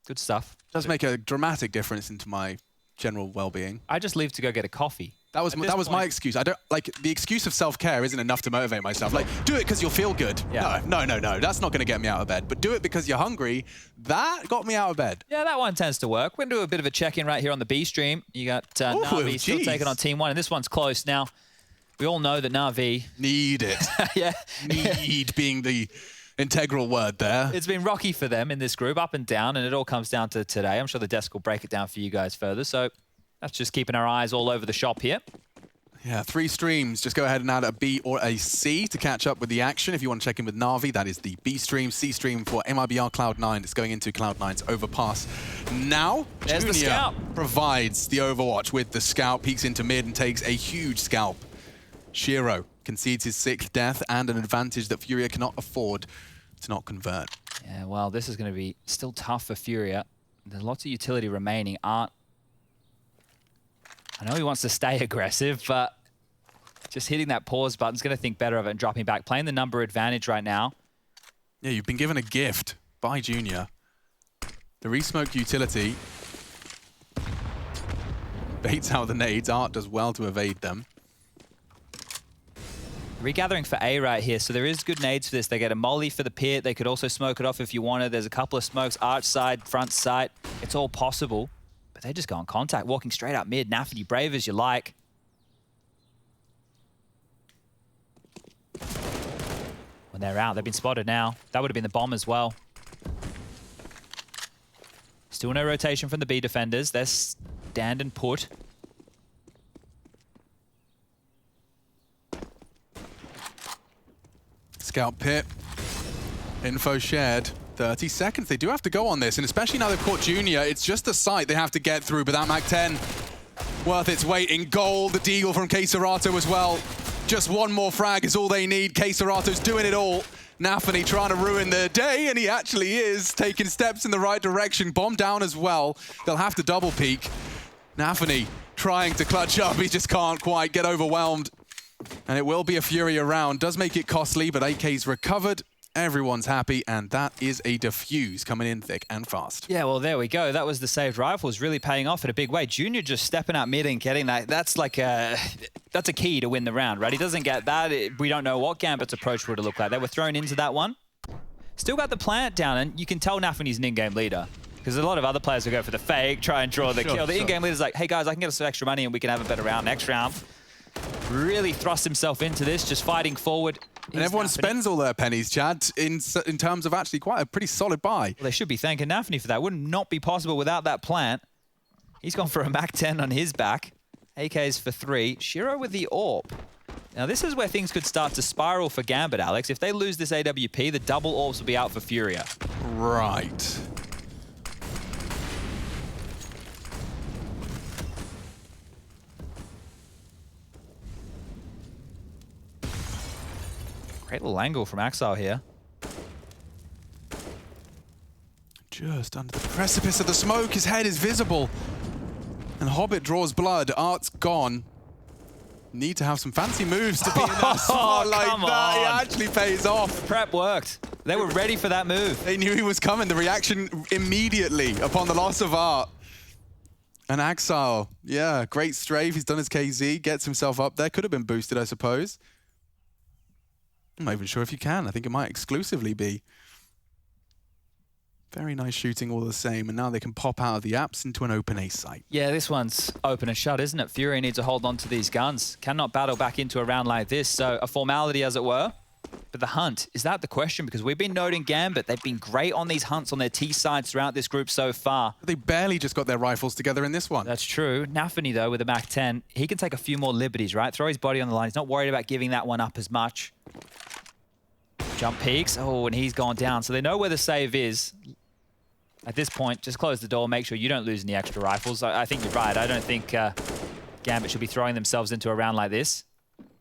Good stuff. Does make a dramatic difference into my general well-being. I just leave to go get a coffee. That was my excuse. I don't like the excuse of self-care isn't enough to motivate myself. Like, do it because you'll feel good. Yeah. No. That's not going to get me out of bed. But do it because you're hungry. That got me out of bed. Yeah, that one tends to work. We're going to do a bit of a check-in right here on the B stream. You got Na'Vi still geez. taking on Team 1, and this one's close. Now, we all know that Na'Vi... Need it. yeah. Need being the integral word there. It's been rocky for them in this group, up and down, and it all comes down to today. I'm sure the desk will break it down for you guys further. So that's just keeping our eyes all over the shop here. Yeah, 3 streams. Just go ahead and add a B or a C to catch up with the action. If you want to check in with Na'Vi, that is the B stream. C stream for MIBR Cloud9. It's going into Cloud9's overpass. Now, There's the Junior scout. provides the overwatch with the scout, peeks into mid and takes a huge scalp. Shiro concedes his 6th death and an advantage that Furia cannot afford to not convert. Yeah, well, this is going to be still tough for Furia. There's lots of utility remaining. Art, I know he wants to stay aggressive, but just hitting that pause button is going to think better of it and dropping back. Playing the number advantage right now. Yeah, you've been given a gift by Junior. The resmoke utility baits out the nades. Art does well to evade them. Regathering for A right here, so there is good nades for this. They get a molly for the pit. They could also smoke it off if you wanted. There's a couple of smokes, arch side, front side. It's all possible, but they just go on contact, walking straight up mid. Nafany, brave as you like. When they're out, they've been spotted now. That would have been the bomb as well. Still no rotation from the B defenders. They're stand and put. Scout pit. Info shared. 30 seconds. They do have to go on this, and especially now they've caught Junior, it's just the site they have to get through, but that Mac 10 worth its weight in gold. The deagle from Keserato as well. Just one more frag is all they need. Keserato's doing it all. Nafany trying to ruin their day, and he actually is taking steps in the right direction. Bomb down as well. They'll have to double peek. Nafany trying to clutch up. He just can't quite get overwhelmed. And it will be a Furia round. Does make it costly, but AK's recovered. Everyone's happy, and that is a defuse coming in thick and fast. Yeah, well, there we go. That was the saved rifles really paying off in a big way. Junior just stepping out mid and getting that. That's like that's a key to win the round, right? He doesn't get that. We don't know what Gambit's approach would have looked like. They were thrown into that one. Still got the plant down, and you can tell Nafany's an in-game leader. Because a lot of other players will go for the fake, try and draw the kill. The in-game leader's like, hey guys, I can get us some extra money and we can have a better round next round. Really thrust himself into this, just fighting forward. And everyone spends all their pennies, Chad, in terms of actually quite a pretty solid buy. Well, they should be thanking Nafany for that. Would not be possible without that plant. He's gone for a Mac 10 on his back. AK's for 3. Shiro with the AWP. Now, this is where things could start to spiral for Gambit, Alex. If they lose this AWP, the double AWPs will be out for Furia. Right. Great little angle from Axile here. Just under the precipice of the smoke, his head is visible. And Hobbit draws blood. Art's gone. Need to have some fancy moves to be in that spot like come that. It on. actually pays off. Prep worked. They were ready for that move. They knew he was coming. The reaction immediately upon the loss of Art. And Axile, yeah, great strafe. He's done his KZ, gets himself up there. Could have been boosted, I suppose. I'm not even sure if you can. I think it might exclusively be. Very nice shooting all the same. And now they can pop out of the apps into an open A site. Yeah, this one's open and shut, isn't it? FURIA needs to hold on to these guns. Cannot battle back into a round like this. So a formality, as it were. But the hunt, is that the question? Because we've been noting Gambit. They've been great on these hunts on their T sides throughout this group so far. They barely just got their rifles together in this one. That's true. Nafany, though, with a Mach 10, he can take a few more liberties, right? Throw his body on the line. He's not worried about giving that one up as much. Jump peaks. Oh, and he's gone down. So they know where the save is. At this point, just close the door. Make sure you don't lose any extra rifles. I think you're right. I don't think Gambit should be throwing themselves into a round like this.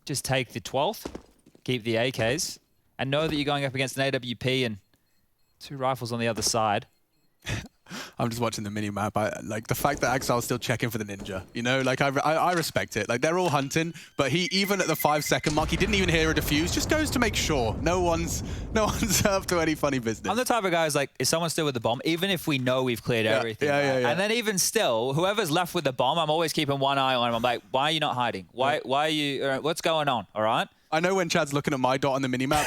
Just take the 12th. Keep the AKs, and know that you're going up against an AWP and 2 rifles on the other side. I'm just watching the mini-map. Like, the fact that Axile's still checking for the ninja, you know? Like, I respect it. Like, they're all hunting, but he, even at the 5-second mark, he didn't even hear a defuse, just goes to make sure no one's up to any funny business. I'm the type of guy who's like, is someone still with the bomb? Even if we know we've cleared everything. Yeah. And then even still, whoever's left with the bomb, I'm always keeping one eye on him. I'm like, why are you not hiding? Why are you, what's going on, all right? I know when Chad's looking at my dot on the minimap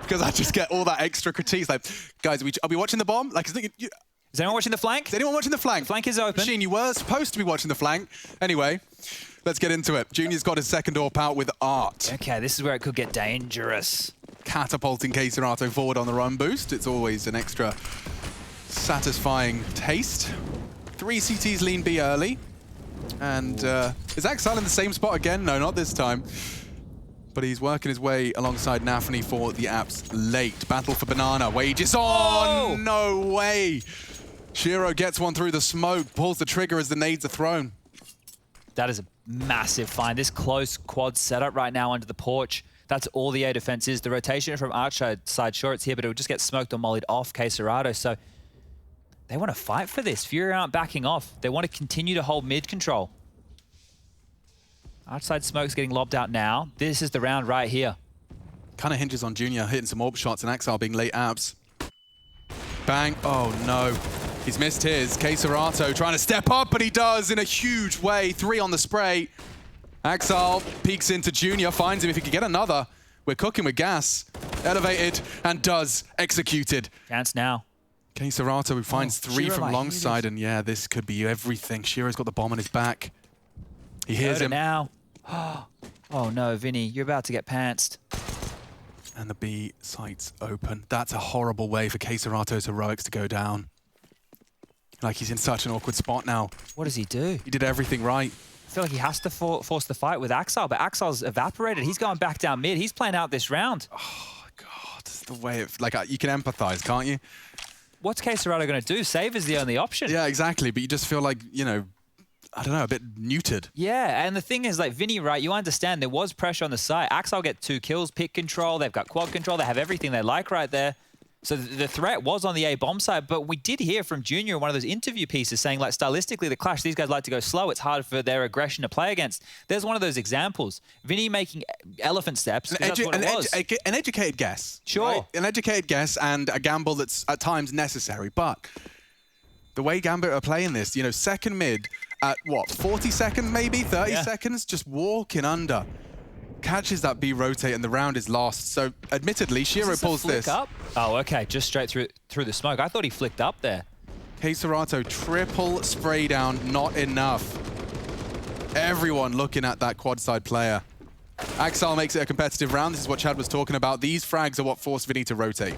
because I just get all that extra critiques. Like, guys, are we watching the bomb? Like, is anyone watching the flank? Is anyone watching the flank? Flank is open. Machine, you were supposed to be watching the flank. Anyway, let's get into it. Junior's got his second AWP out with Art. Okay, this is where it could get dangerous. Catapulting Keserato forward on the run boost. It's always an extra satisfying taste. 3 CTs lean B early. And is Axile in the same spot again? No, not this time. But he's working his way alongside Nafany for the apps late. Battle for Banana. Wages on! Oh, no way! Shiro gets one through the smoke, pulls the trigger as the nades are thrown. That is a massive find. This close quad setup right now under the porch. That's all the A defense is. The rotation from Archside side, sure it's here, but it will just get smoked or mollied off Keserato. So they want to fight for this. FURIA aren't backing off. They want to continue to hold mid control. Outside smoke's getting lobbed out now. This is the round right here. Kind of hinges on Junior hitting some AWP shots and Axile being late abs. Bang. Oh, no. He's missed his. Keserato trying to step up, but he does in a huge way. 3 on the spray. Axile peeks into Junior, finds him. If he could get another, we're cooking with gas. Elevated and does. Executed. Chance now. Keserato who finds 3 Shiro from long side, and yeah, this could be everything. Shiro's got the bomb on his back. He hears him now. Oh no, Vinny, you're about to get pantsed. And the B site's open. That's a horrible way for Keserato's heroics to go down. Like, he's in such an awkward spot now. What does he do? He did everything right. I feel like he has to force the fight with Axile, but Axile's evaporated. He's going back down mid. He's playing out this round. Oh, God. It's the way it... Like, you can empathize, can't you? What's Keserato going to do? Save is the only option. Yeah, exactly. But you just feel like, you know, I don't know, a bit neutered. Yeah, and the thing is, like, Vinny, right, you understand there was pressure on the side. Axile get 2 kills, pick control, they've got quad control, they have everything they like right there. So the threat was on the A bomb side, but we did hear from Junior in one of those interview pieces saying, like, stylistically, the Clash, these guys like to go slow. It's hard for their aggression to play against. There's one of those examples. Vinny making elephant steps, that's what it was. An educated guess. Sure. Right? An educated guess and a gamble that's at times necessary. But the way Gambit are playing this, you know, second mid at, what, 40 seconds maybe? 30 seconds? Just walking under. Catches that B rotate and the round is lost. So, admittedly, Shiro pulls this. Up? Oh, okay. Just straight through the smoke. I thought he flicked up there. Keserato, triple spray down, not enough. Everyone looking at that quad side player. Axile makes it a competitive round. This is what Chad was talking about. These frags are what force Vinny to rotate.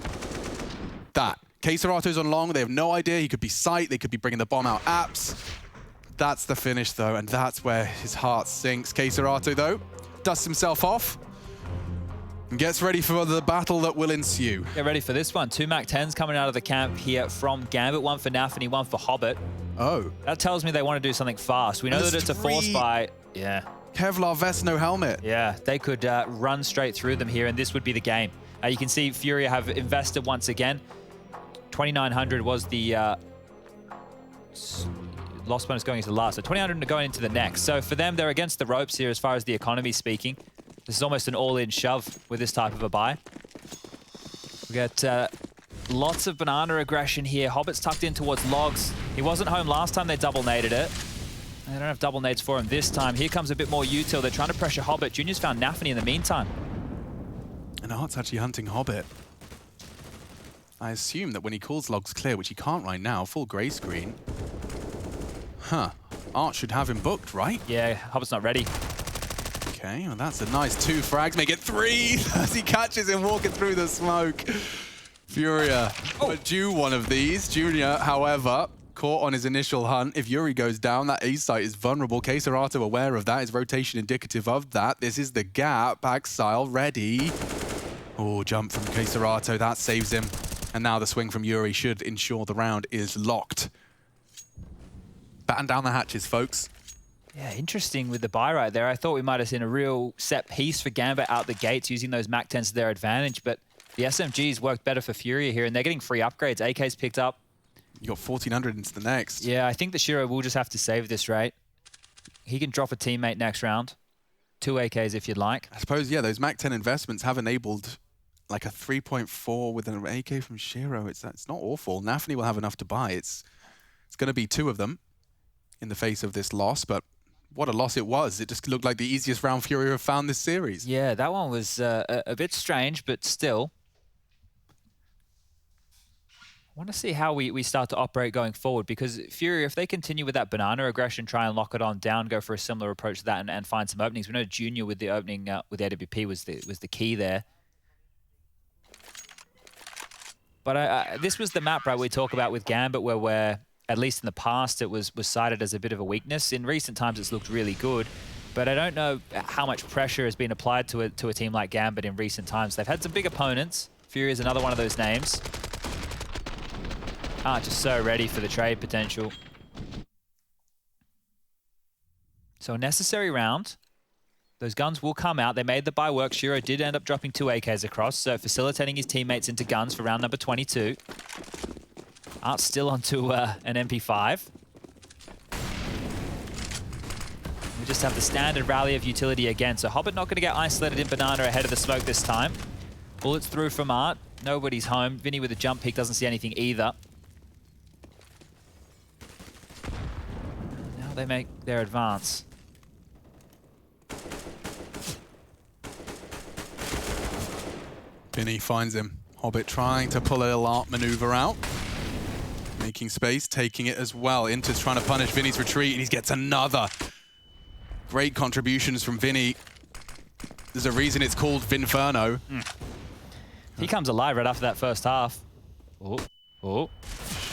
That. Keserato's on long. They have no idea. He could be sight. They could be bringing the bomb out apps. That's the finish, though, and that's where his heart sinks. Keserato, though, dusts himself off and gets ready for the battle that will ensue. Get ready for this one. 2 Mach 10s coming out of the camp here from Gambit. 1 for Nafany, 1 for Hobbit. Oh. That tells me they want to do something fast. We know that it's a force buy. Yeah. Kevlar vest, no helmet. Yeah, they could run straight through them here, and this would be the game. You can see FURIA have invested once again. 2,900 was the lost bonus going into the last. So 2,900 going into the next. So for them, they're against the ropes here as far as the economy speaking. This is almost an all-in shove with this type of a buy. We get lots of banana aggression here. Hobbit's tucked in towards logs. He wasn't home last time they double naded it. They don't have double nades for him this time. Here comes a bit more util. They're trying to pressure Hobbit. Junior's found Nafany in the meantime. And Art's actually hunting Hobbit. I assume that when he calls logs clear, which he can't right now, full grey screen. Huh. Art should have him booked, right? Yeah, Hobbit's not ready. Okay, well that's a nice 2 frags. Make it 3 as he catches him walking through the smoke. FURIA were due one of these. Junior, however, caught on his initial hunt. If Yuri goes down, that A site is vulnerable. Keserato aware of that. His rotation indicative of that. This is the gap. Exile ready. Oh, jump from Keserato. That saves him. And now the swing from Yuri should ensure the round is locked. Batten down the hatches, folks. Yeah, interesting with the buy right there. I thought we might have seen a real set piece for Gambit out the gates using those Mac 10s to their advantage, but the SMGs worked better for FURIA here, and they're getting free upgrades. AK's picked up. You got 1400 into the next. Yeah, I think the Shiro will just have to save this, right? He can drop a teammate next round. 2 AKs if you'd like. I suppose, yeah, those Mac 10 investments have enabled like a 3.4 with an AK from Shiro. It's not awful. Nafany will have enough to buy. It's going to be 2 of them in the face of this loss, but what a loss it was. It just looked like the easiest round FURIA have found this series. Yeah, that one was a bit strange, but still. I want to see how we start to operate going forward, because FURIA, if they continue with that banana aggression, try and lock it on down, go for a similar approach to that and find some openings. We know Junior with the opening with AWP was the key there. But this was the map, right, we talk about with Gambit, where at least in the past, it was cited as a bit of a weakness. In recent times, it's looked really good. But I don't know how much pressure has been applied to a team like Gambit in recent times. They've had some big opponents. FURIA is another one of those names. Just so ready for the trade potential. So a necessary round. Those guns will come out. They made the buy work. Shiro did end up dropping 2 AKs across, so facilitating his teammates into guns for round number 22. Art's still onto an MP5. We just have the standard rally of utility again. So Hobbit not going to get isolated in Banana ahead of the smoke this time. Bullets through from Art. Nobody's home. Vinny with a jump pick doesn't see anything either. Now they make their advance. Vinny finds him. Hobbit trying to pull a little Art maneuver out. Making space, taking it as well. Inter's trying to punish Vinny's retreat, and he gets another. Great contributions from Vinny. There's a reason it's called Inferno. He comes alive right after that first half. Oh.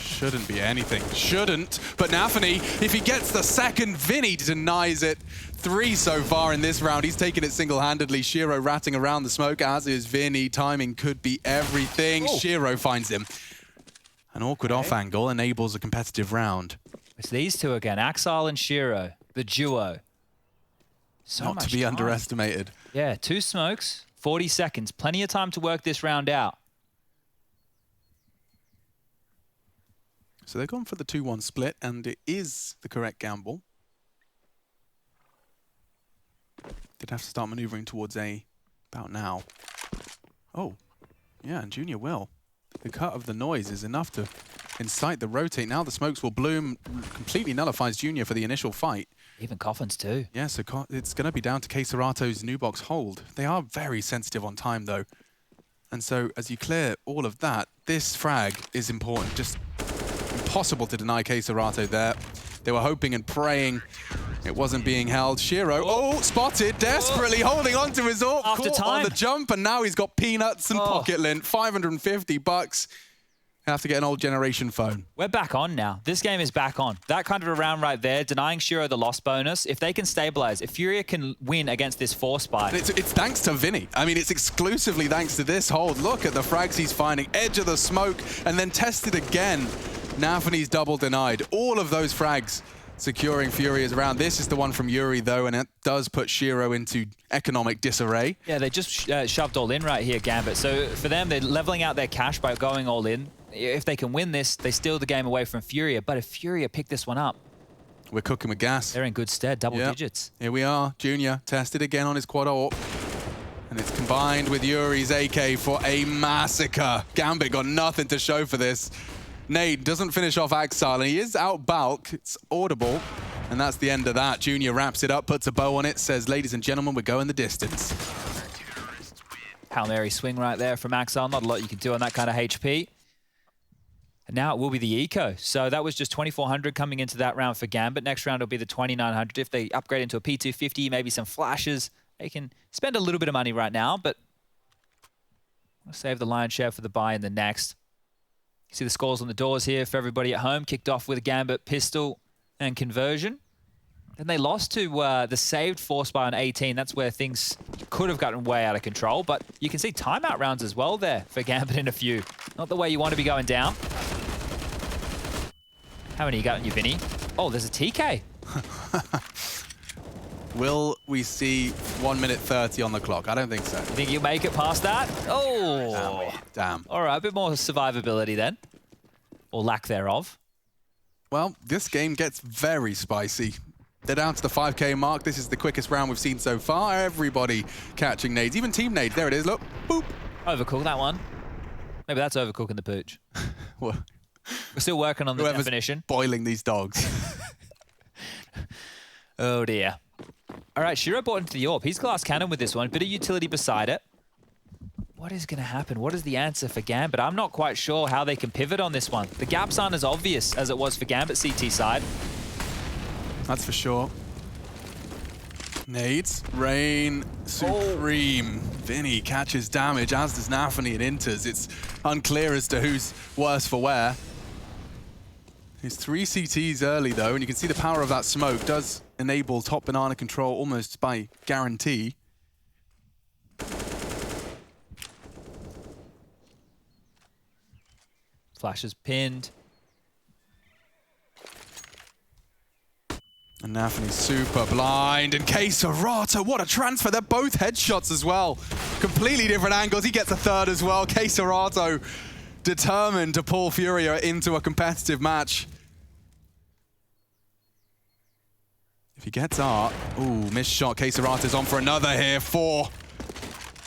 Shouldn't be anything. Shouldn't. But Nafany, if he gets the second, Vinny denies it. 3 so far in this round. He's taken it single-handedly. Shiro ratting around the smoke, as is Vinny. Timing could be everything. Shiro finds him. An awkward off angle enables a competitive round. It's these two again, Axile and Shiro, the duo. So Not much to be time. underestimated. Yeah, 2 smokes, 40 seconds. Plenty of time to work this round out. So they've gone for the 2-1 split, and it is the correct gamble. Did have to start maneuvering towards A about now. Oh, yeah, and Junior will. The cut of the noise is enough to incite the rotate. Now the smokes will bloom, completely nullifies Junior for the initial fight. Even Coffins too. Yeah, so it's going to be down to Keserato's new box hold. They are very sensitive on time, though. And so as you clear all of that, this frag is important. Just impossible to deny Keserato there. They were hoping and praying it wasn't being held. Shiro, spotted, desperately holding on to his AWP. After Caught time. on the jump, and now he's got peanuts and pocket lint. $550. Have to get an old generation phone. We're back on now. This game is back on. That kind of a round right there, denying Shiro the loss bonus. If they can stabilize, if FURIA can win against this force buy. It's thanks to Vinny. I mean, it's exclusively thanks to this hold. Look at the frags he's finding. Edge of the smoke, and then tested again. Nafany's double denied. All of those frags securing FURIA's round. This is the one from Yuri, though, and it does put Shiro into economic disarray. Yeah, they just shoved all in right here, Gambit. So for them, they're leveling out their cash by going all in. If they can win this, they steal the game away from FURIA. But if FURIA pick this one up, We're cooking with gas. they're in good stead, double digits. Here we are. Junior tested again on his quad AWP. And it's combined with Yuri's AK for a massacre. Gambit got nothing to show for this. Nade doesn't finish off Axile, and he is out bulk. It's audible. And that's the end of that. Junior wraps it up, puts a bow on it, says, ladies and gentlemen, we're going the distance. Hail Mary swing right there from Axel. Not a lot you can do on that kind of HP. And now it will be the Eco. So that was just 2,400 coming into that round for Gambit. Next round will be the 2,900. If they upgrade into a P250, maybe some flashes, they can spend a little bit of money right now, but I'll save the lion's share for the buy in the next. You see the scores on the doors here for everybody at home. Kicked off with a Gambit pistol and conversion. Then they lost to the saved force buy on 18. That's where things could have gotten way out of control. But you can see timeout rounds as well there for Gambit in a few. Not the way you want to be going down. How many you got on your Vinny? Oh, there's a TK. Will we see 1 minute 30 on the clock? I don't think so. You think you'll make it past that? Oh. Damn. All right, a bit more survivability then. Or lack thereof. Well, this game gets very spicy. They're down to the 5K mark. This is the quickest round we've seen so far. Everybody catching nades, even team nades. There it is, look. Boop. Overcook that one. Maybe that's overcooking the pooch. Well, We're still working on the whoever's definition. boiling these dogs. Oh dear. All right, Shiro bought into the AWP. He's glass cannon with this one. Bit of utility beside it. What is going to happen? What is the answer for Gambit? I'm not quite sure how they can pivot on this one. The gaps aren't as obvious as it was for Gambit CT side. That's for sure. Nades, Rain, Supreme. Vinny catches damage, as does Nafany and Inters. It's unclear as to who's worse for wear. There's 3 CTs early though, and you can see the power of that smoke does enable top banana control almost by guarantee. Flash is pinned. And Nafany's super blind, and Keserato, what a transfer. They're both headshots as well. Completely different angles. He gets a third as well. Keserato determined to pull FURIA into a competitive match. If he gets art, ooh, missed shot. Keserato's on for another here. 4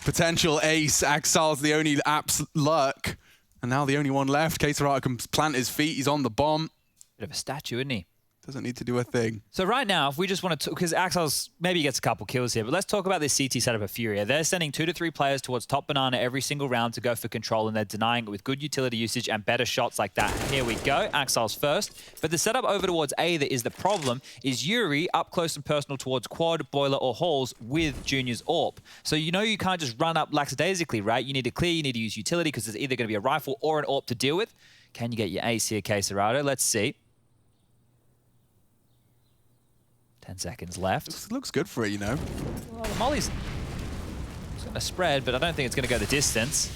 potential ace. Axal's the only apps lurk. And now the only one left. Keserato can plant his feet. He's on the bomb. Bit of a statue, isn't he? Doesn't need to do a thing. So right now, if we just want to, because Axel's maybe gets a couple kills here, but let's talk about this CT setup of FURIA. They're sending 2 to 3 players towards top banana every single round to go for control, and they're denying it with good utility usage and better shots like that. Here we go, Axel's first. But the setup over towards A that is the problem is Yuri up close and personal towards quad, boiler, or halls with Junior's AWP. So you know you can't just run up lackadaisically, right? You need to clear, you need to use utility because there's either going to be a rifle or an AWP to deal with. Can you get your ace here, Keserato? Let's see. 10 seconds left. Looks good for it, you know. Well, the molly's going to spread, but I don't think it's going to go the distance.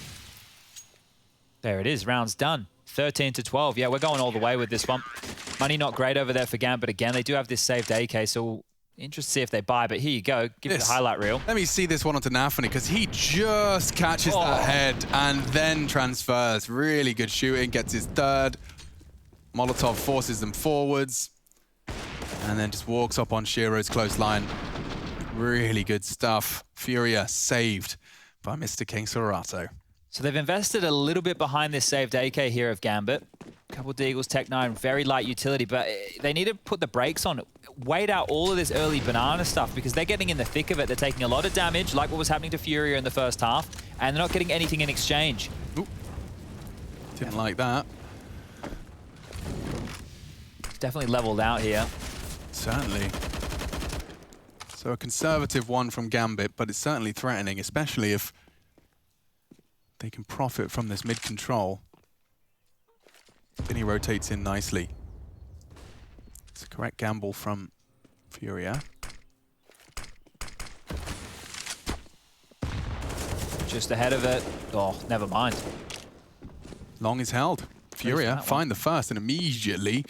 There it is. Round's done. 13 to 12. Yeah, we're going all the way with this one. Money not great over there for Gambit again. They do have this saved AK, so interested to see if they buy, but here you go. Give it a highlight reel. Let me see this one onto Nafany, because he just catches that head and then transfers. Really good shooting. Gets his third. Molotov forces them forwards. And then just walks up on Shiro's close line. Really good stuff. FURIA saved by Mr. Keserato. So they've invested a little bit behind this saved AK here of Gambit. Couple Deagles, Tech 9, very light utility, but they need to put the brakes on. Wait out all of this early banana stuff because they're getting in the thick of it. They're taking a lot of damage, like what was happening to FURIA in the first half, and they're not getting anything in exchange. Ooh. Didn't like that. Definitely leveled out here. Certainly. So a conservative one from Gambit, but it's certainly threatening, especially if they can profit from this mid-control. Then he rotates in nicely. It's a correct gamble from FURIA. Just ahead of it. Oh, never mind. Long is held. FURIA find the first and immediately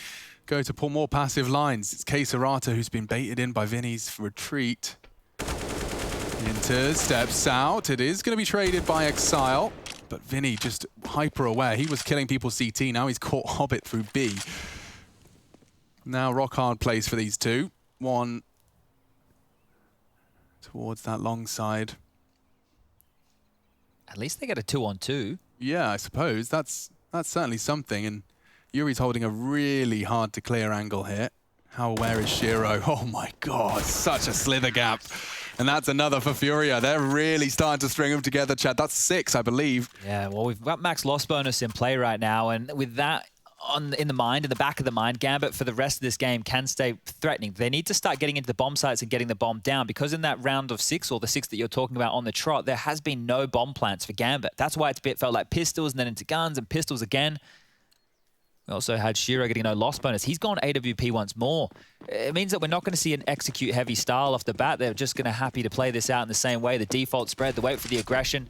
go to pull more passive lines. It's Keserato who's been baited in by Vinny's retreat. Inters, steps out. It is going to be traded by Exile, but Vinny just hyper aware. He was killing people CT, now he's caught Hobbit through B. Now rock hard plays for these two. One towards that long side. At least they get a 2-on-2. Yeah, I suppose. That's certainly something, and Yuri's holding a really hard to clear angle here. How aware is Shiro? Oh my god, such a slither gap. And that's another for FURIA. They're really starting to string them together, Chad. That's 6, I believe. Yeah, well, we've got max loss bonus in play right now, and with that in the back of the mind, Gambit for the rest of this game can stay threatening. They need to start getting into the bomb sites and getting the bomb down, because in that round of 6, or the 6 that you're talking about on the trot, there has been no bomb plants for Gambit. That's why it felt like pistols and then into guns and pistols again. We also had Shiro getting no loss bonus. He's gone AWP once more. It means that we're not going to see an execute heavy style off the bat. They're just going to happy to play this out in the same way. The default spread, the wait for the aggression.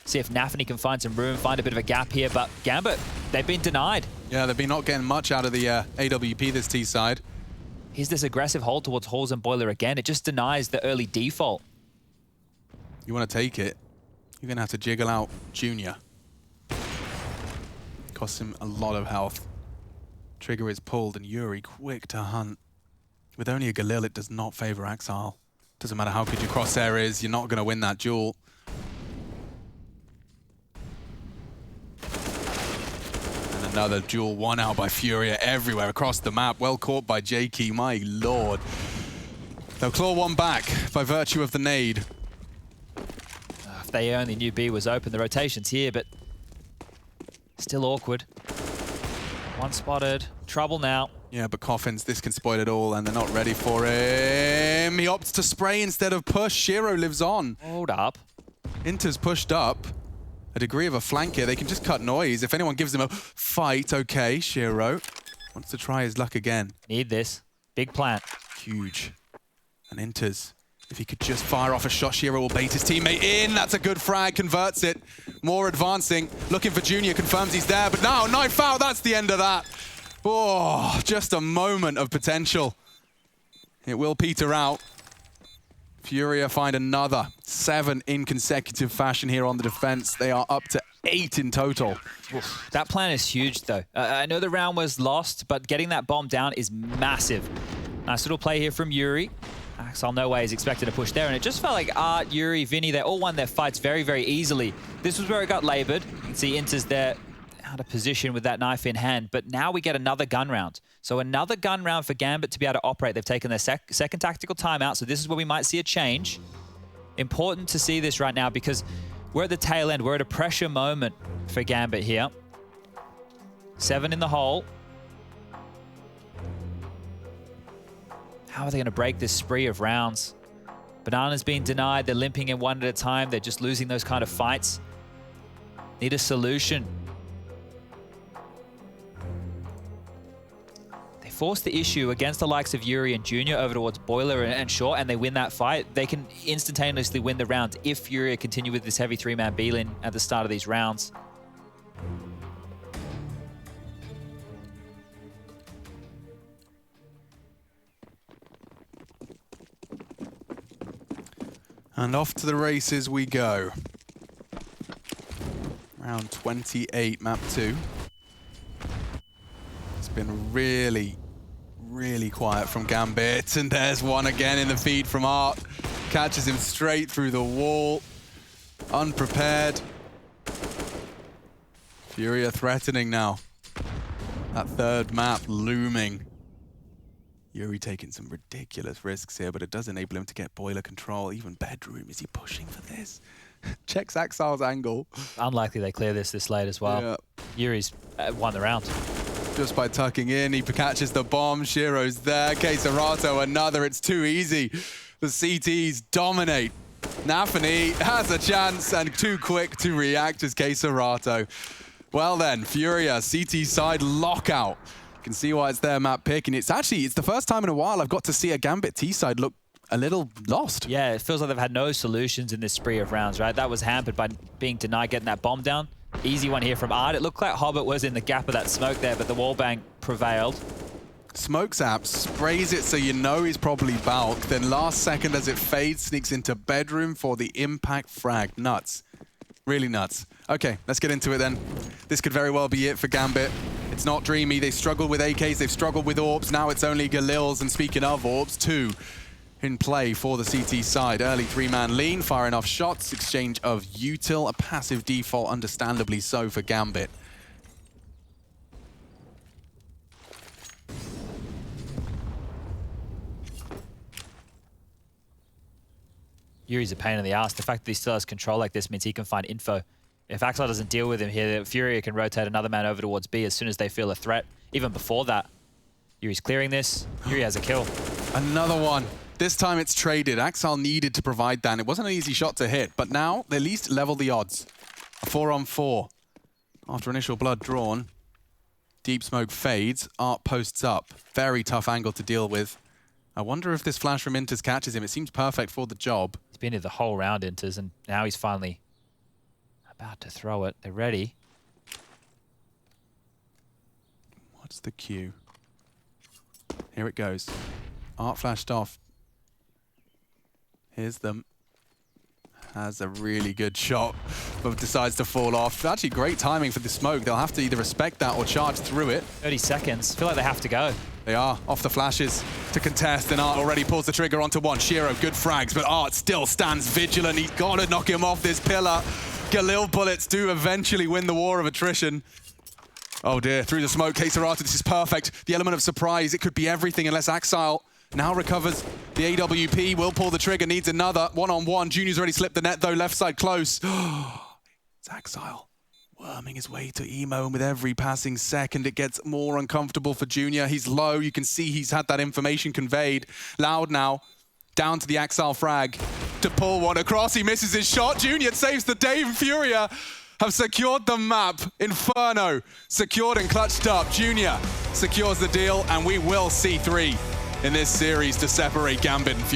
See if Nafany can find some room, find a bit of a gap here. But Gambit, they've been denied. Yeah, they've been not getting much out of the AWP this T side. Here's this aggressive hold towards Halls and Boiler again. It just denies the early default. You want to take it, you're going to have to jiggle out Junior. Costs him a lot of health. Trigger is pulled and Yuri quick to hunt. With only a Galil, it does not favor Axile. Doesn't matter how good your crosshair is, you're not going to win that duel. And another duel won out by FURIA everywhere across the map. Well caught by Jakey, my lord. They'll claw one back by virtue of the nade. If they only knew B was open, the rotation's here, but still awkward. One spotted. Trouble now. Yeah, but Coffins, this can spoil it all, and they're not ready for him. He opts to spray instead of push. Shiro lives on. Hold up. Inter's pushed up. A degree of a flank here. They can just cut noise. If anyone gives him a fight, okay. Shiro wants to try his luck again. Need this. Big plant. Huge. And Inter's. If he could just fire off a shot, Shiro will bait his teammate in. That's a good frag. Converts it. More advancing. Looking for Junior. Confirms he's there. But now, knife out. That's the end of that. Oh, just a moment of potential. It will peter out. FURIA find another 7 in consecutive fashion here on the defense. They are up to 8 in total. Oof. That plan is huge, though. I know the round was lost, but getting that bomb down is massive. Nice little play here from Yuri. Axel, no way is expected to push there, and it just felt like Art, Yuri, Vinny, they all won their fights very, very easily. This was where it got labored. You can see Inter's there out of position with that knife in hand, but now we get another gun round. So another gun round for Gambit to be able to operate. They've taken their second tactical timeout, so this is where we might see a change. Important to see this right now because we're at the tail end. We're at a pressure moment for Gambit here. 7 in the hole. How are they going to break this spree of rounds? Banana's been denied. They're limping in one at a time. They're just losing those kind of fights. Need a solution. They force the issue against the likes of Yuri and Junior over towards Boiler and Short, and they win that fight. They can instantaneously win the round if FURIA continue with this heavy 3-man B-lane at the start of these rounds. And off to the races we go. Round 28, map 2. It's been really, really quiet from Gambit. And there's one again in the feed from Art. Catches him straight through the wall. Unprepared. FURIA threatening now. That third map looming. Yuri taking some ridiculous risks here, but it does enable him to get Boiler control. Even Bedroom, is he pushing for this? Checks Axile's angle. Unlikely they clear this late as well. Yeah. Yuri's won the round. Just by tucking in, he catches the bomb. Shiro's there. Keserato, another. It's too easy. The CTs dominate. Nafany has a chance and too quick to react as Keserato. Well then, FURIA, CT side lockout. You can see why it's their map pick, and it's the first time in a while I've got to see a Gambit T side look a little lost. Yeah, it feels like they've had no solutions in this spree of rounds, right? That was hampered by being denied getting that bomb down. Easy one here from Art. It looked like Hobbit was in the gap of that smoke there, but the wallbang prevailed. Smoke Zap sprays it so you know he's probably bulk. Then last second as it fades, sneaks into Bedroom for the impact frag. Nuts. Really nuts. Okay, let's get into it then. This could very well be it for Gambit. It's not dreamy. They struggled with AKs. They've struggled with Orbs. Now it's only Galils. And speaking of Orbs, 2 in play for the CT side. Early 3-man lean, firing off shots. Exchange of util. A passive default, understandably so, for Gambit. Yuri's a pain in the ass. The fact that he still has control like this means he can find info. If Axel doesn't deal with him here, FURIA can rotate another man over towards B as soon as they feel a threat. Even before that, Yuri's clearing this. Yuri has a kill. Another one. This time it's traded. Axel needed to provide that. It wasn't an easy shot to hit, but now they at least level the odds. A 4-on-4. After initial blood drawn, deep smoke fades. Art posts up. Very tough angle to deal with. I wonder if this flash from Inters catches him. It seems perfect for the job. He's been here the whole round, Inters, and now he's finally about to throw it. They're ready. What's the cue? Here it goes. Art flashed off. Here's them. Has a really good shot, but decides to fall off. Actually, great timing for the smoke. They'll have to either respect that or charge through it. 30 seconds. Feel like they have to go. They are off the flashes to contest, and Art already pulls the trigger onto one. Shiro, good frags, but Art still stands vigilant. He's got to knock him off this pillar. Galil bullets do eventually win the war of attrition. Oh dear, through the smoke, Keserata, this is perfect. The element of surprise, it could be everything unless Axile now recovers the AWP, will pull the trigger, needs another one-on-one. Junior's already slipped the net though, left side close. It's Axile worming his way to Emo, and with every passing second it gets more uncomfortable for Junior. He's low, you can see he's had that information conveyed. Loud now, down to the Axile frag to pull one across. He misses his shot. Junior saves the day. FURIA have secured the map. Inferno secured and clutched up. Junior secures the deal, and we will see 3 in this series to separate Gambit and FURIA.